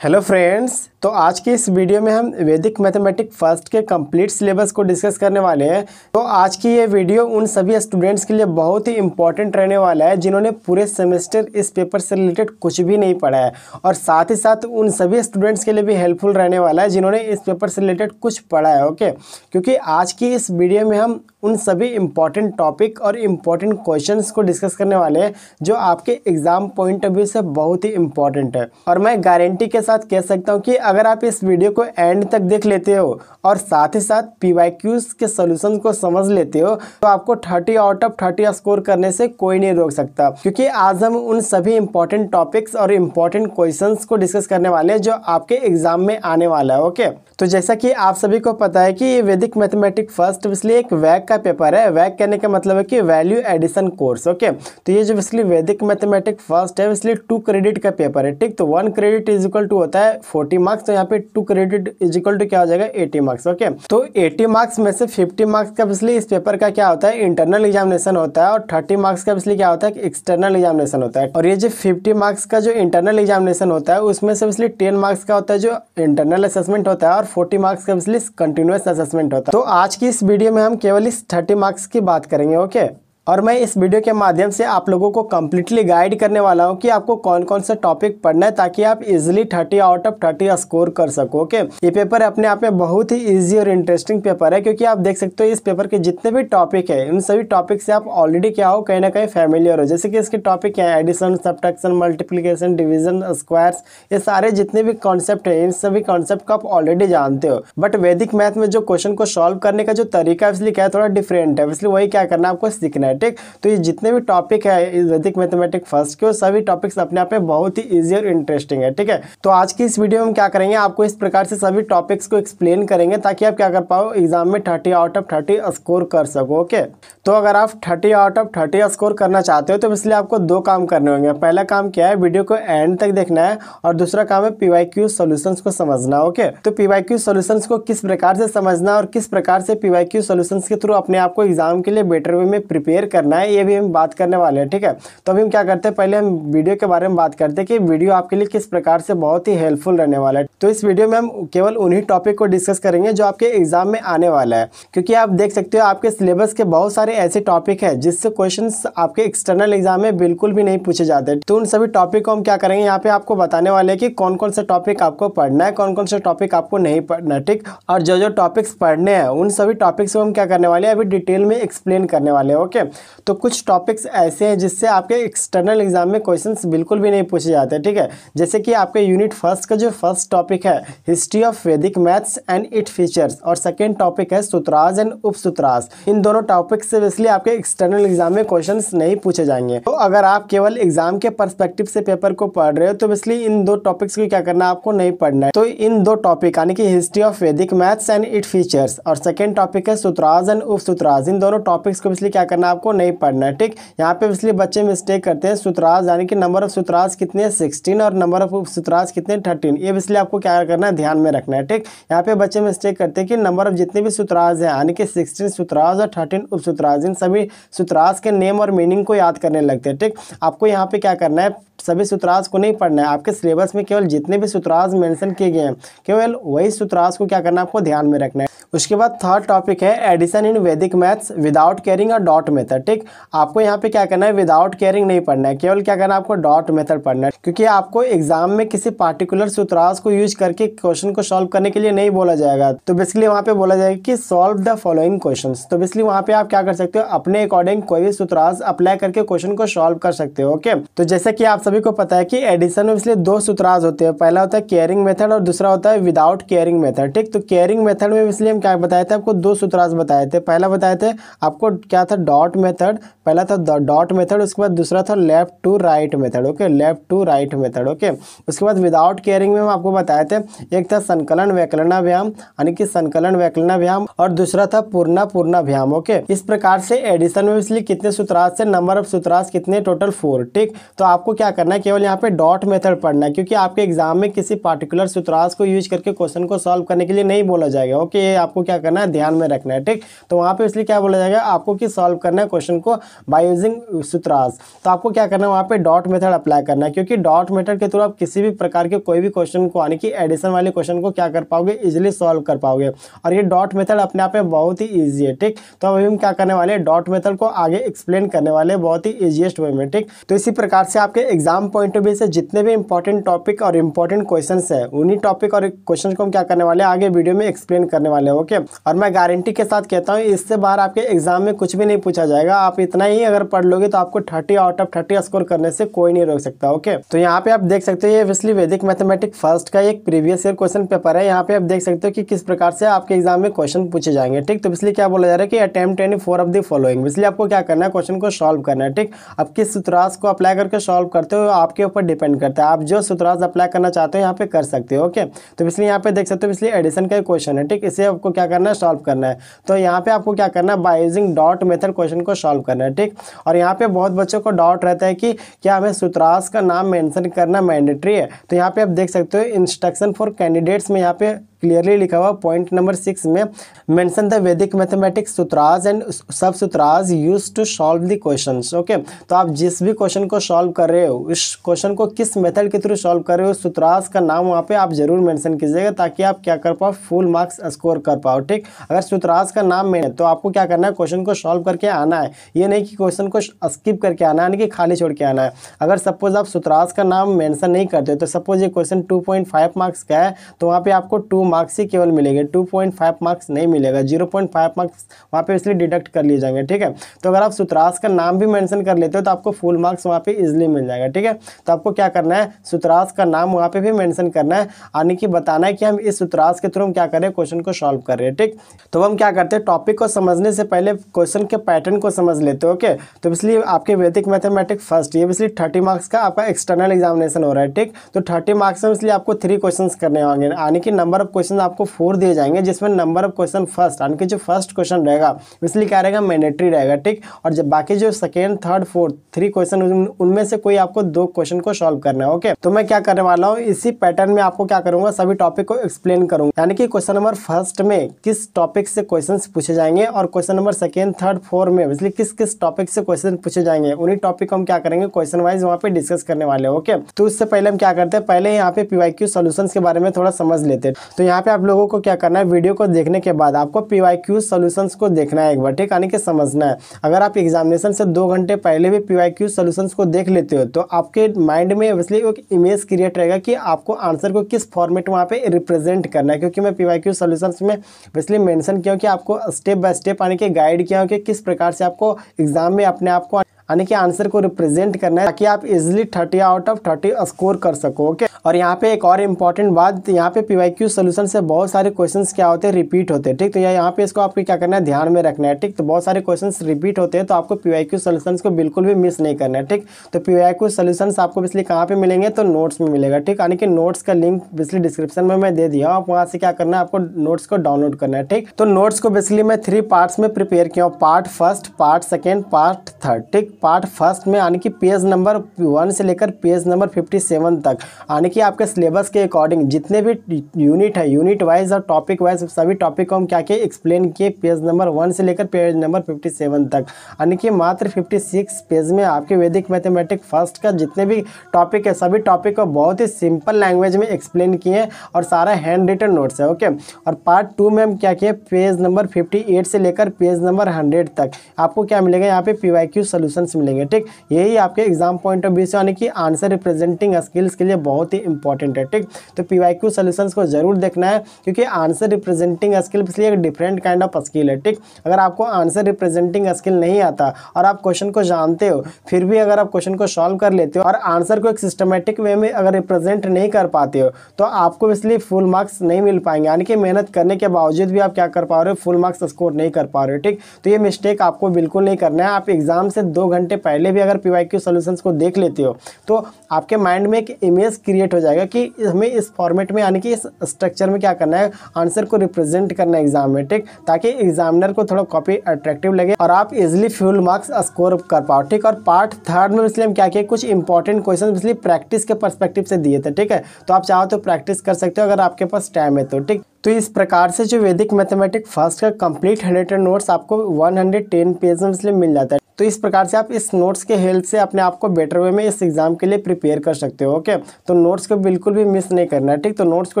Hello friends, तो आज की इस वीडियो में हम वैदिक मैथमेटिक्स फर्स्ट के कंप्लीट सिलेबस को डिस्कस करने वाले हैं। तो आज की ये वीडियो उन सभी स्टूडेंट्स के लिए बहुत ही इंपॉर्टेंट रहने वाला है जिन्होंने पूरे सेमेस्टर इस पेपर से रिलेटेड कुछ भी नहीं पढ़ा है, और साथ ही साथ उन सभी स्टूडेंट्स के लिए भी हेल्पफुल रहने वाला है जिन्होंने इस पेपर से रिलेटेड कुछ पढ़ा है। ओके, क्योंकि आज की इस वीडियो में हम उन सभी इंपॉर्टेंट टॉपिक और इम्पॉर्टेंट क्वेश्चंस को डिस्कस करने वाले हैं जो आपके एग्जाम पॉइंट ऑफ व्यू से बहुत ही इंपॉर्टेंट है। और मैं गारंटी के साथ कह सकता हूं कि अगर आप इस वीडियो को एंड तक देख लेते हो और साथ ही साथ पीवाईक्यूज के सॉल्यूशन को समझ लेते हो तो आपको 30 आउट ऑफ 30 स्कोर करने से कोई नहीं रोक सकता, क्योंकि आज हम उन सभी इंपॉर्टेंट टॉपिक्स और इम्पॉर्टेंट क्वेश्चंस को डिस्कस करने वाले हैं जो आपके एग्जाम में आने वाला है। ओके, तो जैसा कि आप सभी को पता है कि ये वैदिक मैथमेटिक्स फर्स्ट इसलिए एक वैक का पेपर है। वैक कहने का मतलब है कि वैल्यू एडिशन कोर्स। ओके, तो ये जो इसलिए वैदिक मैथमेटिक्स फर्स्ट है इसलिए 2 क्रेडिट का पेपर है। ठीक, तो 1 क्रेडिट इज इक्वल टू होता है 40 मार्क्स, तो यहाँ पे 2 क्रेडिट इज इक्वल टू क्या हो जाएगा 80 मार्क्स। ओके, तो 80 मार्क्स में से 50 मार्क्स का इसलिए इस पेपर का क्या होता है इंटरनल एग्जामिनेशन होता है, और 30 मार्क्स का इसलिए क्या होता है एक्सटर्नल एग्जामिनेशन होता है। और ये जो 50 मार्क्स का जो इंटरनल एग्जामिनेशन होता है उसमें से इसलिए 10 मार्क्स का होता है जो इंटरनल असेसमेंट होता है, और 40 मार्क्स का इसलिए कंटिन्यूअस असेसमेंट होता है। तो आज की इस वीडियो में हम केवल इस 30 मार्क्स की बात करेंगे। ओके, और मैं इस वीडियो के माध्यम से आप लोगों को कम्प्लीटली गाइड करने वाला हूं कि आपको कौन कौन सा टॉपिक पढ़ना है ताकि आप इजीली 30 आउट ऑफ 30 स्कोर कर सको। ओके, ये पेपर अपने आप में बहुत ही इजी और इंटरेस्टिंग पेपर है, क्योंकि आप देख सकते हो इस पेपर के जितने भी टॉपिक है उन सभी टॉपिक से आप ऑलरेडी क्या हो कहीं ना कहीं फैमिलियर हो। जैसे कि इसके टॉपिक क्या है addition, subtraction, multiplication, division, squares, ये सारे जितने भी कॉन्सेप्ट है इन सभी कॉन्सेप्ट को आप ऑलरेडी जानते हो। बट वैदिक मैथ में जो क्वेश्चन को सॉल्व करने का जो तरीका इसलिए क्या है थोड़ा डिफरेंट है, इसलिए वही क्या करना है आपको सीखना है। ठीक, तो ये जितने भी टॉपिक है इस वैदिक मैथमेटिक्स फर्स्ट के सभी टॉपिक्स अपने आप में बहुत ही इजी और इंटरेस्टिंग है। ठीक है, तो आज की इस वीडियो में हम क्या करेंगे आपको इस प्रकार से सभी टॉपिक्स को एक्सप्लेन करेंगे ताकि आप क्या कर पाओ एग्जाम में 30 आउट ऑफ 30 स्कोर कर सको। ओके, तो अगर आप 30 आउट ऑफ 30 स्कोर करना चाहते हो तो इसलिए आपको 2 काम करने होंगे। पहला काम क्या है वीडियो को एंड तक देखना है, और दूसरा काम है पीवाईक्यू सॉल्यूशंस को समझना। ओके, तो पीवाईक्यू सॉल्यूशंस को किस प्रकार से समझना और किस प्रकार से पीवाईक्यू सॉल्यूशंस के थ्रू अपने आप को एग्जाम के लिए बेटर वे में प्रिपेयर करना है ये भी हम बात करने वाले हैं। ठीक है, तो अभी हम क्या करते हैं पहले हम वीडियो के बारे में बात करते हैं कि वीडियो आपके लिए किस प्रकार से बहुत ही हेल्पफुल रहने वाला है। तो इस वीडियो में हम केवल उन्हीं टॉपिक को डिस्कस करेंगे जो आपके एग्जाम में आने वाला है, क्योंकि आप देख सकते हो आपके सिलेबस के बहुत सारे ऐसे टॉपिक है जिससे क्वेश्चंस आपके एक्सटर्नल एग्जाम में बिल्कुल भी नहीं पूछे जाते। तो उन सभी टॉपिक को हम क्या करेंगे यहाँ पे आपको बताने वाले हैं कि कौन कौन सा टॉपिक आपको पढ़ना है, कौन कौन सा टॉपिक आपको नहीं पढ़ना है। ठीक, और जो जो टॉपिक्स पढ़ने हैं उन सभी टॉपिक्स को हम क्या करने वाले हैं अभी डिटेल में एक्सप्लेन करने वाले हैं। ओके, तो कुछ टॉपिक्स ऐसे हैं जिससे आपके एक्सटर्नल एग्जाम में क्वेश्चंस बिल्कुल भी नहीं पूछे जाते। ठीक है, जैसे कि आपके यूनिट फर्स्ट का जो फर्स्ट टॉपिक है हिस्ट्री ऑफ वैदिक मैथ्स एंड इट फीचर्स, और सेकंड टॉपिक है सूत्राज एंड उपसूत्राज। इन दोनों टॉपिक से इसलिए आपके एक्सटर्नल एग्जाम में क्वेश्चंस नहीं पूछे जाएंगे। तो अगर आप केवल एग्जाम के पर्सपेक्टिव से पेपर को पढ़ रहे हो तो इसलिए इन 2 टॉपिक्स को क्या करना आपको नहीं पढ़ना है। तो इन 2 टॉपिक यानी कि हिस्ट्री ऑफ वैदिक मैथ्स एंड इट फीचर्स और सेकंड टॉपिक है सूत्राज एंड उपसूत्राज, इन दोनों टॉपिक्स को इसलिए क्या करना आपको नहीं पढ़ना है। ठीक, यहाँ पे इसलिए बच्चे मिस्टेक करते हैं। सूत्राज यानी कि नंबर ऑफ सूत्राज कितने हैं 16 और नंबर ऑफ उपसूत्राज कितने 13, ये इसलिए आपको क्या करना है ध्यान में रखना है। ठीक, यहाँ पे बच्चे मिस्टेक करते हैं कि नंबर ऑफ जितने भी सूत्राज हैं यानी कि 16 सूत्राज और 13 उपसूत्राज, इन सभी सूत्राज के नेम और मीनिंग को याद करने लगते हैं। ठीक, आपको यहाँ पे क्या करना है सभी सूत्राज को नहीं पढ़ना है, आपके सिलेबस में केवल जितने भी सूत्राज मेंशन किए गए हैं केवल वही सूत्राज को क्या करना है आपको ध्यान में रखना है। उसके बाद थर्ड टॉपिक है एडिशन इन वैदिक मैथ्स विदाउट केयरिंग और डॉट मेथड। ठीक, आपको यहाँ पे क्या करना है विदाउट केयरिंग नहीं पढ़ना है, केवल क्या करना है आपको डॉट मेथड पढ़ना है, क्योंकि आपको एग्जाम में किसी पार्टिकुलर सूत्राज को यूज करके क्वेश्चन को सॉल्व करने के लिए नहीं बोला जाएगा। तो बेसिकली वहाँ पे बोला जाएगा कि सॉल्व द फॉलोइंग क्वेश्चंस। तो बेसिकली वहाँ पे आप क्या कर सकते हो अपने अकॉर्डिंग कोई भी सूत्राज अप्लाई करके क्वेश्चन को सॉल्व कर सकते हो। ओके, तो जैसे कि आप सभी को पता है कि एडिशन में इसलिए 2 सूत्राज होते हैं, पहला होता है केयरिंग मेथड और दूसरा होता है विदाउट केयरिंग मेथड। ठीक, तो केयरिंग मेथड में इसलिए हम क्या बताए थे आपको 2 सूत्राज बताए थे। पहला बताए थे आपको क्या था डॉट मेथड, पहला था डॉट मेथड, उसके बाद दूसरा था left to right method. Okay, left to right method. Okay, उसके बाद विदाउट केयरिंग में हम आपको बताए थे एक था संकलन वैकलनाभ्याम यानी कि संकलन वैकलनाभ्याम, और दूसरा था पूर्णाभ्याम। ओके, इस प्रकार से एडिशन में इसलिए कितने सूत्राज से नंबर ऑफ सूत्राज कितने टोटल 4। ठीक, तो आपको क्या करना है केवल यहाँ पे डॉट मेथड पढ़ना है, क्योंकि आपके एग्जाम में किसी पार्टिकुलर सूत्राज को यूज करके क्वेश्चन को सॉल्व करने के लिए नहीं बोला जाएगा। ओके, ये आपको क्या करना है, ध्यान में रखना है। ठीक, तो वहाँ पे इसलिए क्या बोला जाएगा आपको कि सॉल्व करना है क्वेश्चन को बाय यूजिंग सूत्रास। तो आपको क्या करना है, वहाँ पे डॉट मेथड अप्लाई करना है, क्योंकि डॉट मेथड के थ्रू आप किसी भी प्रकार के कोई भी क्वेश्चन को यानी कि एडिशन वाले क्वेश्चन को क्या कर पाओगे, इजिली सॉल्व कर पाओगे। और ये डॉट मेथड अपने आप में बहुत ही ईजी है। ठीक, तो अभी हम क्या करने वाले हैं, डॉट मेथड को आगे एक्सप्लेन करने वाले बहुत ही ईजीएस्ट वे में। ठीक, तो इसी प्रकार से आपके एग्जाम पॉइंट ऑफ व्यू से जितने भी इंपॉर्टेंट टॉपिक और इंपॉर्टेंट क्वेश्चन है उन्हीं टॉपिक और क्वेश्चन को हम क्या करने वाले हैं, आगे वीडियो में एक्सप्लेन करने वाले हैं। ओके, और मैं गारंटी के साथ कहता हूँ इससे बाहर आपके एग्जाम में कुछ भी नहीं पूछा जाएगा। आप इतना ही अगर पढ़ लोगे तो आपको 30 आउट ऑफ 30 स्कोर करने से कोई नहीं रोक सकता। ओके, तो यहाँ पे आप देख सकते हो ये ऑब्वियसली वैदिक मैथमेटिक्स फर्स्ट का एक प्रीवियस ईयर क्वेश्चन पेपर है। यहाँ पे आप देख सकते हो कि किस प्रकार से आपके एग्जाम में क्वेश्चन पूछे जाएंगे। ठीक, तो इसलिए क्या बोला जा रहा है कि attempt any 4 of the following, इसलिए आपको क्या करना है, क्वेश्चन को सॉल्व करना है। ठीक, अब किस सूत्रास को अप्लाई करके सॉल्व करते हो आपके ऊपर डिपेंड करता है। आप जो सूत्रास अप्लाई करना चाहते हो यहाँ पे कर सकते हो। ओके, तो इसलिए यहाँ पे देख सकते हो इसलिए एडिशन का क्वेश्चन है। ठीक, इसे आपको क्या करना है, सॉल्व करना है। तो यहाँ पे आपको क्या करना है, by using dot method question को सॉल्व करना है। ठीक, और यहाँ पे बहुत बच्चों को डाउट रहता है कि क्या हमें सूत्रास का नाम मेंशन करना मैंडेटरी है। तो यहाँ पे आप देख सकते हो इंस्ट्रक्शन फॉर कैंडिडेट्स में यहाँ पे क्लियरली लिखा हुआ पॉइंट नंबर 6 में mention the Vedic mathematics sutras and sub sutras used to solve the questions. Okay, तो आप जिस भी क्वेश्चन को सॉल्व कर रहे हो उस क्वेश्चन को किस मेथड के थ्रू सॉल्व कर रहे हो, सूत्रास का नाम वहाँ पे आप जरूर मेंशन कीजिएगा ताकि आप क्या कर पाओ, फुल मार्क्स स्कोर कर पाओ। ठीक, अगर सूत्रास का नाम में तो आपको क्या करना है, क्वेश्चन को सॉल्व करके आना है, ये नहीं कि क्वेश्चन को स्किप करके आना है, यानी कि खाली छोड़ के आना है। अगर सपोज आप सूत्रास का नाम मेंशन नहीं करते हो तो सपोज ये क्वेश्चन 2.5 मार्क्स का है तो वहाँ पे आपको 2 मार्क्स ही केवल मिलेंगे, 2.5 मार्क्स नहीं मिलेगा, 0.5 मार्क्स वहाँ पे इसलिए डिडक्ट कर लिए जाएंगे। ठीक है, तो अगर आप सूत्रास का नाम भी मेंशन कर लेते हो तो आपको फुल मार्क्स वहाँ पे इजीली मिल जाएगा। ठीक है, तो आपको क्या करना है, सूत्रास का नाम वहाँ पे भी मेंशन करना है, यानी कि बताना है कि हम इस सूत्रास के थ्रू हम क्या कर रहे हैं, क्वेश्चन को सॉल्व कर रहे हैं। ठीक, तो हम क्या करते हैं, टॉपिक को समझने से पहले क्वेश्चन के पैटर्न को समझ लेते हो। ओके, तो इसलिए आपके वैदिक मैथमेटिक्स फर्स्ट ये इसलिए 30 मार्क्स का आपका एक्सटर्नल एग्जामिनेशन हो रहा है। ठीक, तो 30 मार्क्स में इसलिए आपको 3 क्वेश्चन करने होंगे, यानी कि नंबर ऑफ क्वेश्चन आपको 4 दिए जाएंगे, जिसमें नंबर ऑफ क्वेश्चन फर्स्ट यानी कि जो फर्स्ट क्वेश्चन रहेगा इसलिए क्या रहेगा, मैंडेटरी रहेगा। ठीक, और जब बाकी जो सेकेंड थर्ड फोर्थ 3 क्वेश्चन उनमें से कोई आपको 2 क्वेश्चन को सॉल्व करना है। ओके, तो मैं क्या करने वाला हूँ, इसी पैटर्न में आपको क्या करूंगा, सभी टॉपिक को एक्सप्लेन करूंगा, यानी कि क्वेश्चन नंबर फर्स्ट में किस टॉपिक से क्वेश्चन पूछे जाएंगे और question number second third fourth में इसलिए किस किस टॉपिक से क्वेश्चन पूछे जाएंगे, उन्हीं टॉपिक को हम क्या करेंगे, क्वेश्चन वाइज वहाँ पे डिस्कस करने वाले हैं। ओके, तो उससे पहले हम क्या करते हैं, पहले यहाँ पे PYQ सॉल्यूशंस के बारे में थोड़ा समझ लेते हैं। तो यहाँ पे आप लोगों को क्या करना है, वीडियो को देखने के बाद आपको PYQ सॉल्यूशंस को देखना है एक बार। ठीक, यानी कि समझना है। अगर आप एग्जामिनेशन से 2 घंटे पहले भी PYQ सॉल्यूशंस को देख लेते हो तो आपके माइंड में ऑब्वियसली एक इमेज क्रिएट रहेगा कि आपको आंसर को किस फॉर्मेट वहाँ पे रिप्रेजेंट करना है, क्योंकि मैं PYQ सॉल्यूशंस में इसलिए मेंशन किया कि आपको स्टेप बाय स्टेप यानी कि गाइड किया कि किस प्रकार से आपको एग्जाम में अपने आप को यानी कि आंसर को रिप्रेजेंट करना है ताकि आप इजीली 30 आउट ऑफ 30 स्कोर कर सको। ओके, और यहाँ पे एक और इम्पॉर्टेंट बात, यहाँ पे PYQ सॉल्यूशन से बहुत सारे क्वेश्चंस क्या होते हैं, रिपीट होते हैं। ठीक, तो यहाँ पे इसको आपको क्या करना है, ध्यान में रखना है। ठीक, तो बहुत सारे क्वेश्चंस रिपीट होते हैं तो आपको PYQ सॉल्यूशंस को बिल्कुल भी मिस नहीं करना है। ठीक, तो PYQ सॉल्यूशंस आपको इसलिए कहाँ पे मिलेंगे, तो नोट्स में मिलेगा। ठीक, यानी कि नोट्स का लिंक बेसिकली डिस्क्रिप्शन में मैं दे दिया हूँ, आप वहाँ से क्या करना है, आपको नोट्स को डाउनलोड करना है। ठीक, तो नोट्स को बेसिकली मैं 3 पार्ट्स में प्रिपेयर किया हूँ, part first, part second, part third. ठीक, पार्ट फर्स्ट में यानी कि पेज नंबर 1 से लेकर पेज नंबर 57 तक, यानी कि आपके सिलेबस के अकॉर्डिंग जितने भी यूनिट है, यूनिट वाइज और टॉपिक वाइज सभी टॉपिक को हम क्या किए, एक्सप्लेन किए पेज नंबर 1 से लेकर पेज नंबर 57 तक, यानी कि मात्र 56 पेज में आपके वैदिक मैथमेटिक्स फर्स्ट का जितने भी टॉपिक है सभी टॉपिक को बहुत ही सिंपल लैंग्वेज में एक्सप्लेन किए और सारा हैंड रिटन नोट्स है। ओके, और पार्ट 2 में हम क्या किए, पेज नंबर 58 से लेकर पेज नंबर 100 तक आपको क्या मिलेगा, यहाँ पे PYQ सॉल्यूशंस मिलेंगे। ठीक, यही आपके एग्जाम पॉइंट ऑफ व्यू से यानी कि आंसर रिप्रेजेंटिंग स्किल्स के लिए बहुत ही इंपॉर्टेंट है। ठीक, तो PYQ सॉल्यूशंस को जरूर देखना है क्योंकि आंसर रिप्रेजेंटिंग स्किल इसलिए एक डिफरेंट काइंड ऑफ स्किल है। ठीक, अगर आपको आंसर रिप्रेजेंटिंग स्किल नहीं आता और आप क्वेश्चन को जानते हो फिर भी अगर आप क्वेश्चन को सॉल्व कर लेते हो और आंसर को एक सिस्टमेटिक वे में अगर रिप्रेजेंट नहीं कर पाते हो तो आपको इसलिए फुल मार्क्स नहीं मिल पाएंगे, यानी कि मेहनत करने के बावजूद भी आप क्या कर पा रहे हो, फुल मार्क्स स्कोर नहीं कर पा रहे हो। ठीक, तो ये मिस्टेक आपको बिल्कुल नहीं करना है। आप एग्जाम से 2 घंटे पहले भी अगर PYQ सॉल्यूशंस को देख लेते हो तो आपके माइंड में एक इमेज क्रिएट हो जाएगा कि हमें इस फॉर्मेट में यानी कि इस स्ट्रक्चर में क्या करना है, आंसर को रिप्रेजेंट करना है एग्जाम में, ठीक, ताकि एग्जामिनर को थोड़ा कॉपी अट्रैक्टिव लगे और आप इजिली फुल मार्क्स स्कोर कर पाओ, ठीक। और पार्ट थर्ड में इसलिए हम क्या किए, कुछ इंपॉर्टेंट क्वेश्चन इसलिए प्रैक्टिस के पर्सपेक्टिव से दिए थे, ठीक है। तो आप चाहो तो प्रैक्टिस कर सकते हो अगर आपके पास टाइम है तो, ठीक। तो इस प्रकार से जो वैदिक मैथमेटिक्स फर्स्ट का कंप्लीट हैंडराइटेड नोट्स आपको 110 पेज में इसलिए मिल जाता है। तो इस प्रकार से आप इस नोट्स के हेल्प से अपने आप को बेटर वे में इस एग्जाम के लिए प्रिपेयर कर सकते हो, ओके। तो नोट्स को बिल्कुल भी मिस नहीं करना है, ठीक। तो नोट्स को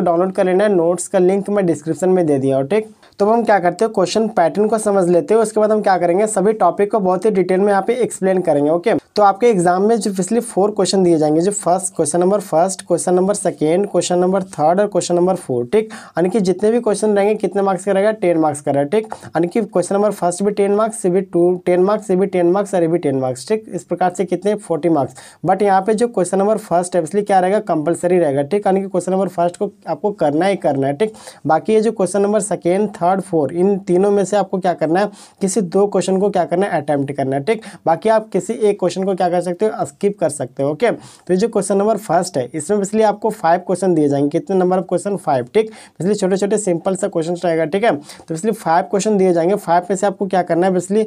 डाउनलोड कर लेना है, नोट्स का लिंक मैं डिस्क्रिप्शन में दे दिया हूँ, ठीक। तो हम क्या करते हो, क्वेश्चन पैटर्न को समझ लेते हो, उसके बाद हम क्या करेंगे, सभी टॉपिक को बहुत ही डिटेल में यहाँ पे एक्सप्लेन करेंगे, ओके। तो आपके एग्जाम में जो पिछले 4 क्वेश्चन दिए जाएंगे, जो first question number first, question number second, question number third और क्वेश्चन नंबर 4, ठीक। यानी कि जितने भी क्वेश्चन रहेंगे कितने मार्क्स का रहेगा, 10 मार्क्स का रहेगा, ठीक। यानी कि क्वेश्चन नंबर फर्स्ट भी 10 मार्क्स, से भी 10 मार्क्स, से भी 10 मार्क्स और ये भी 10 मार्क्स, ठीक। इस प्रकार से कितने 40 मार्क्स। बट यहाँ पे जो क्वेश्चन नंबर फर्स्ट है इसलिए क्या रहेगा, कंपलसरी रहेगा, ठीक। यानी कि क्वेश्चन नंबर फर्स्ट को आपको करना ही करना है, ठीक। बाकी ये जो क्वेश्चन नंबर सेकेंड, थर्ड, 4 इन तीनों में से आपको क्या करना है, किसी 2 क्वेश्चन को क्या करना है, अटेम्प्ट करना है, ठीक। बाकी आप किसी एक क्वेश्चन को क्या कर सकते हो, स्किप कर सकते हो, ओके। तो ये जो क्वेश्चन नंबर फर्स्ट है इसमें इसलिए आपको 5 क्वेश्चन दिए जाएंगे, कितने नंबर ऑफ क्वेश्चन, 5, ठीक। इसलिए छोटे छोटे सिंपल सा क्वेश्चन रहेगा, ठीक है। तो इसलिए 5 क्वेश्चन दिए जाएंगे, 5 में से आपको क्या करना है, इसलिए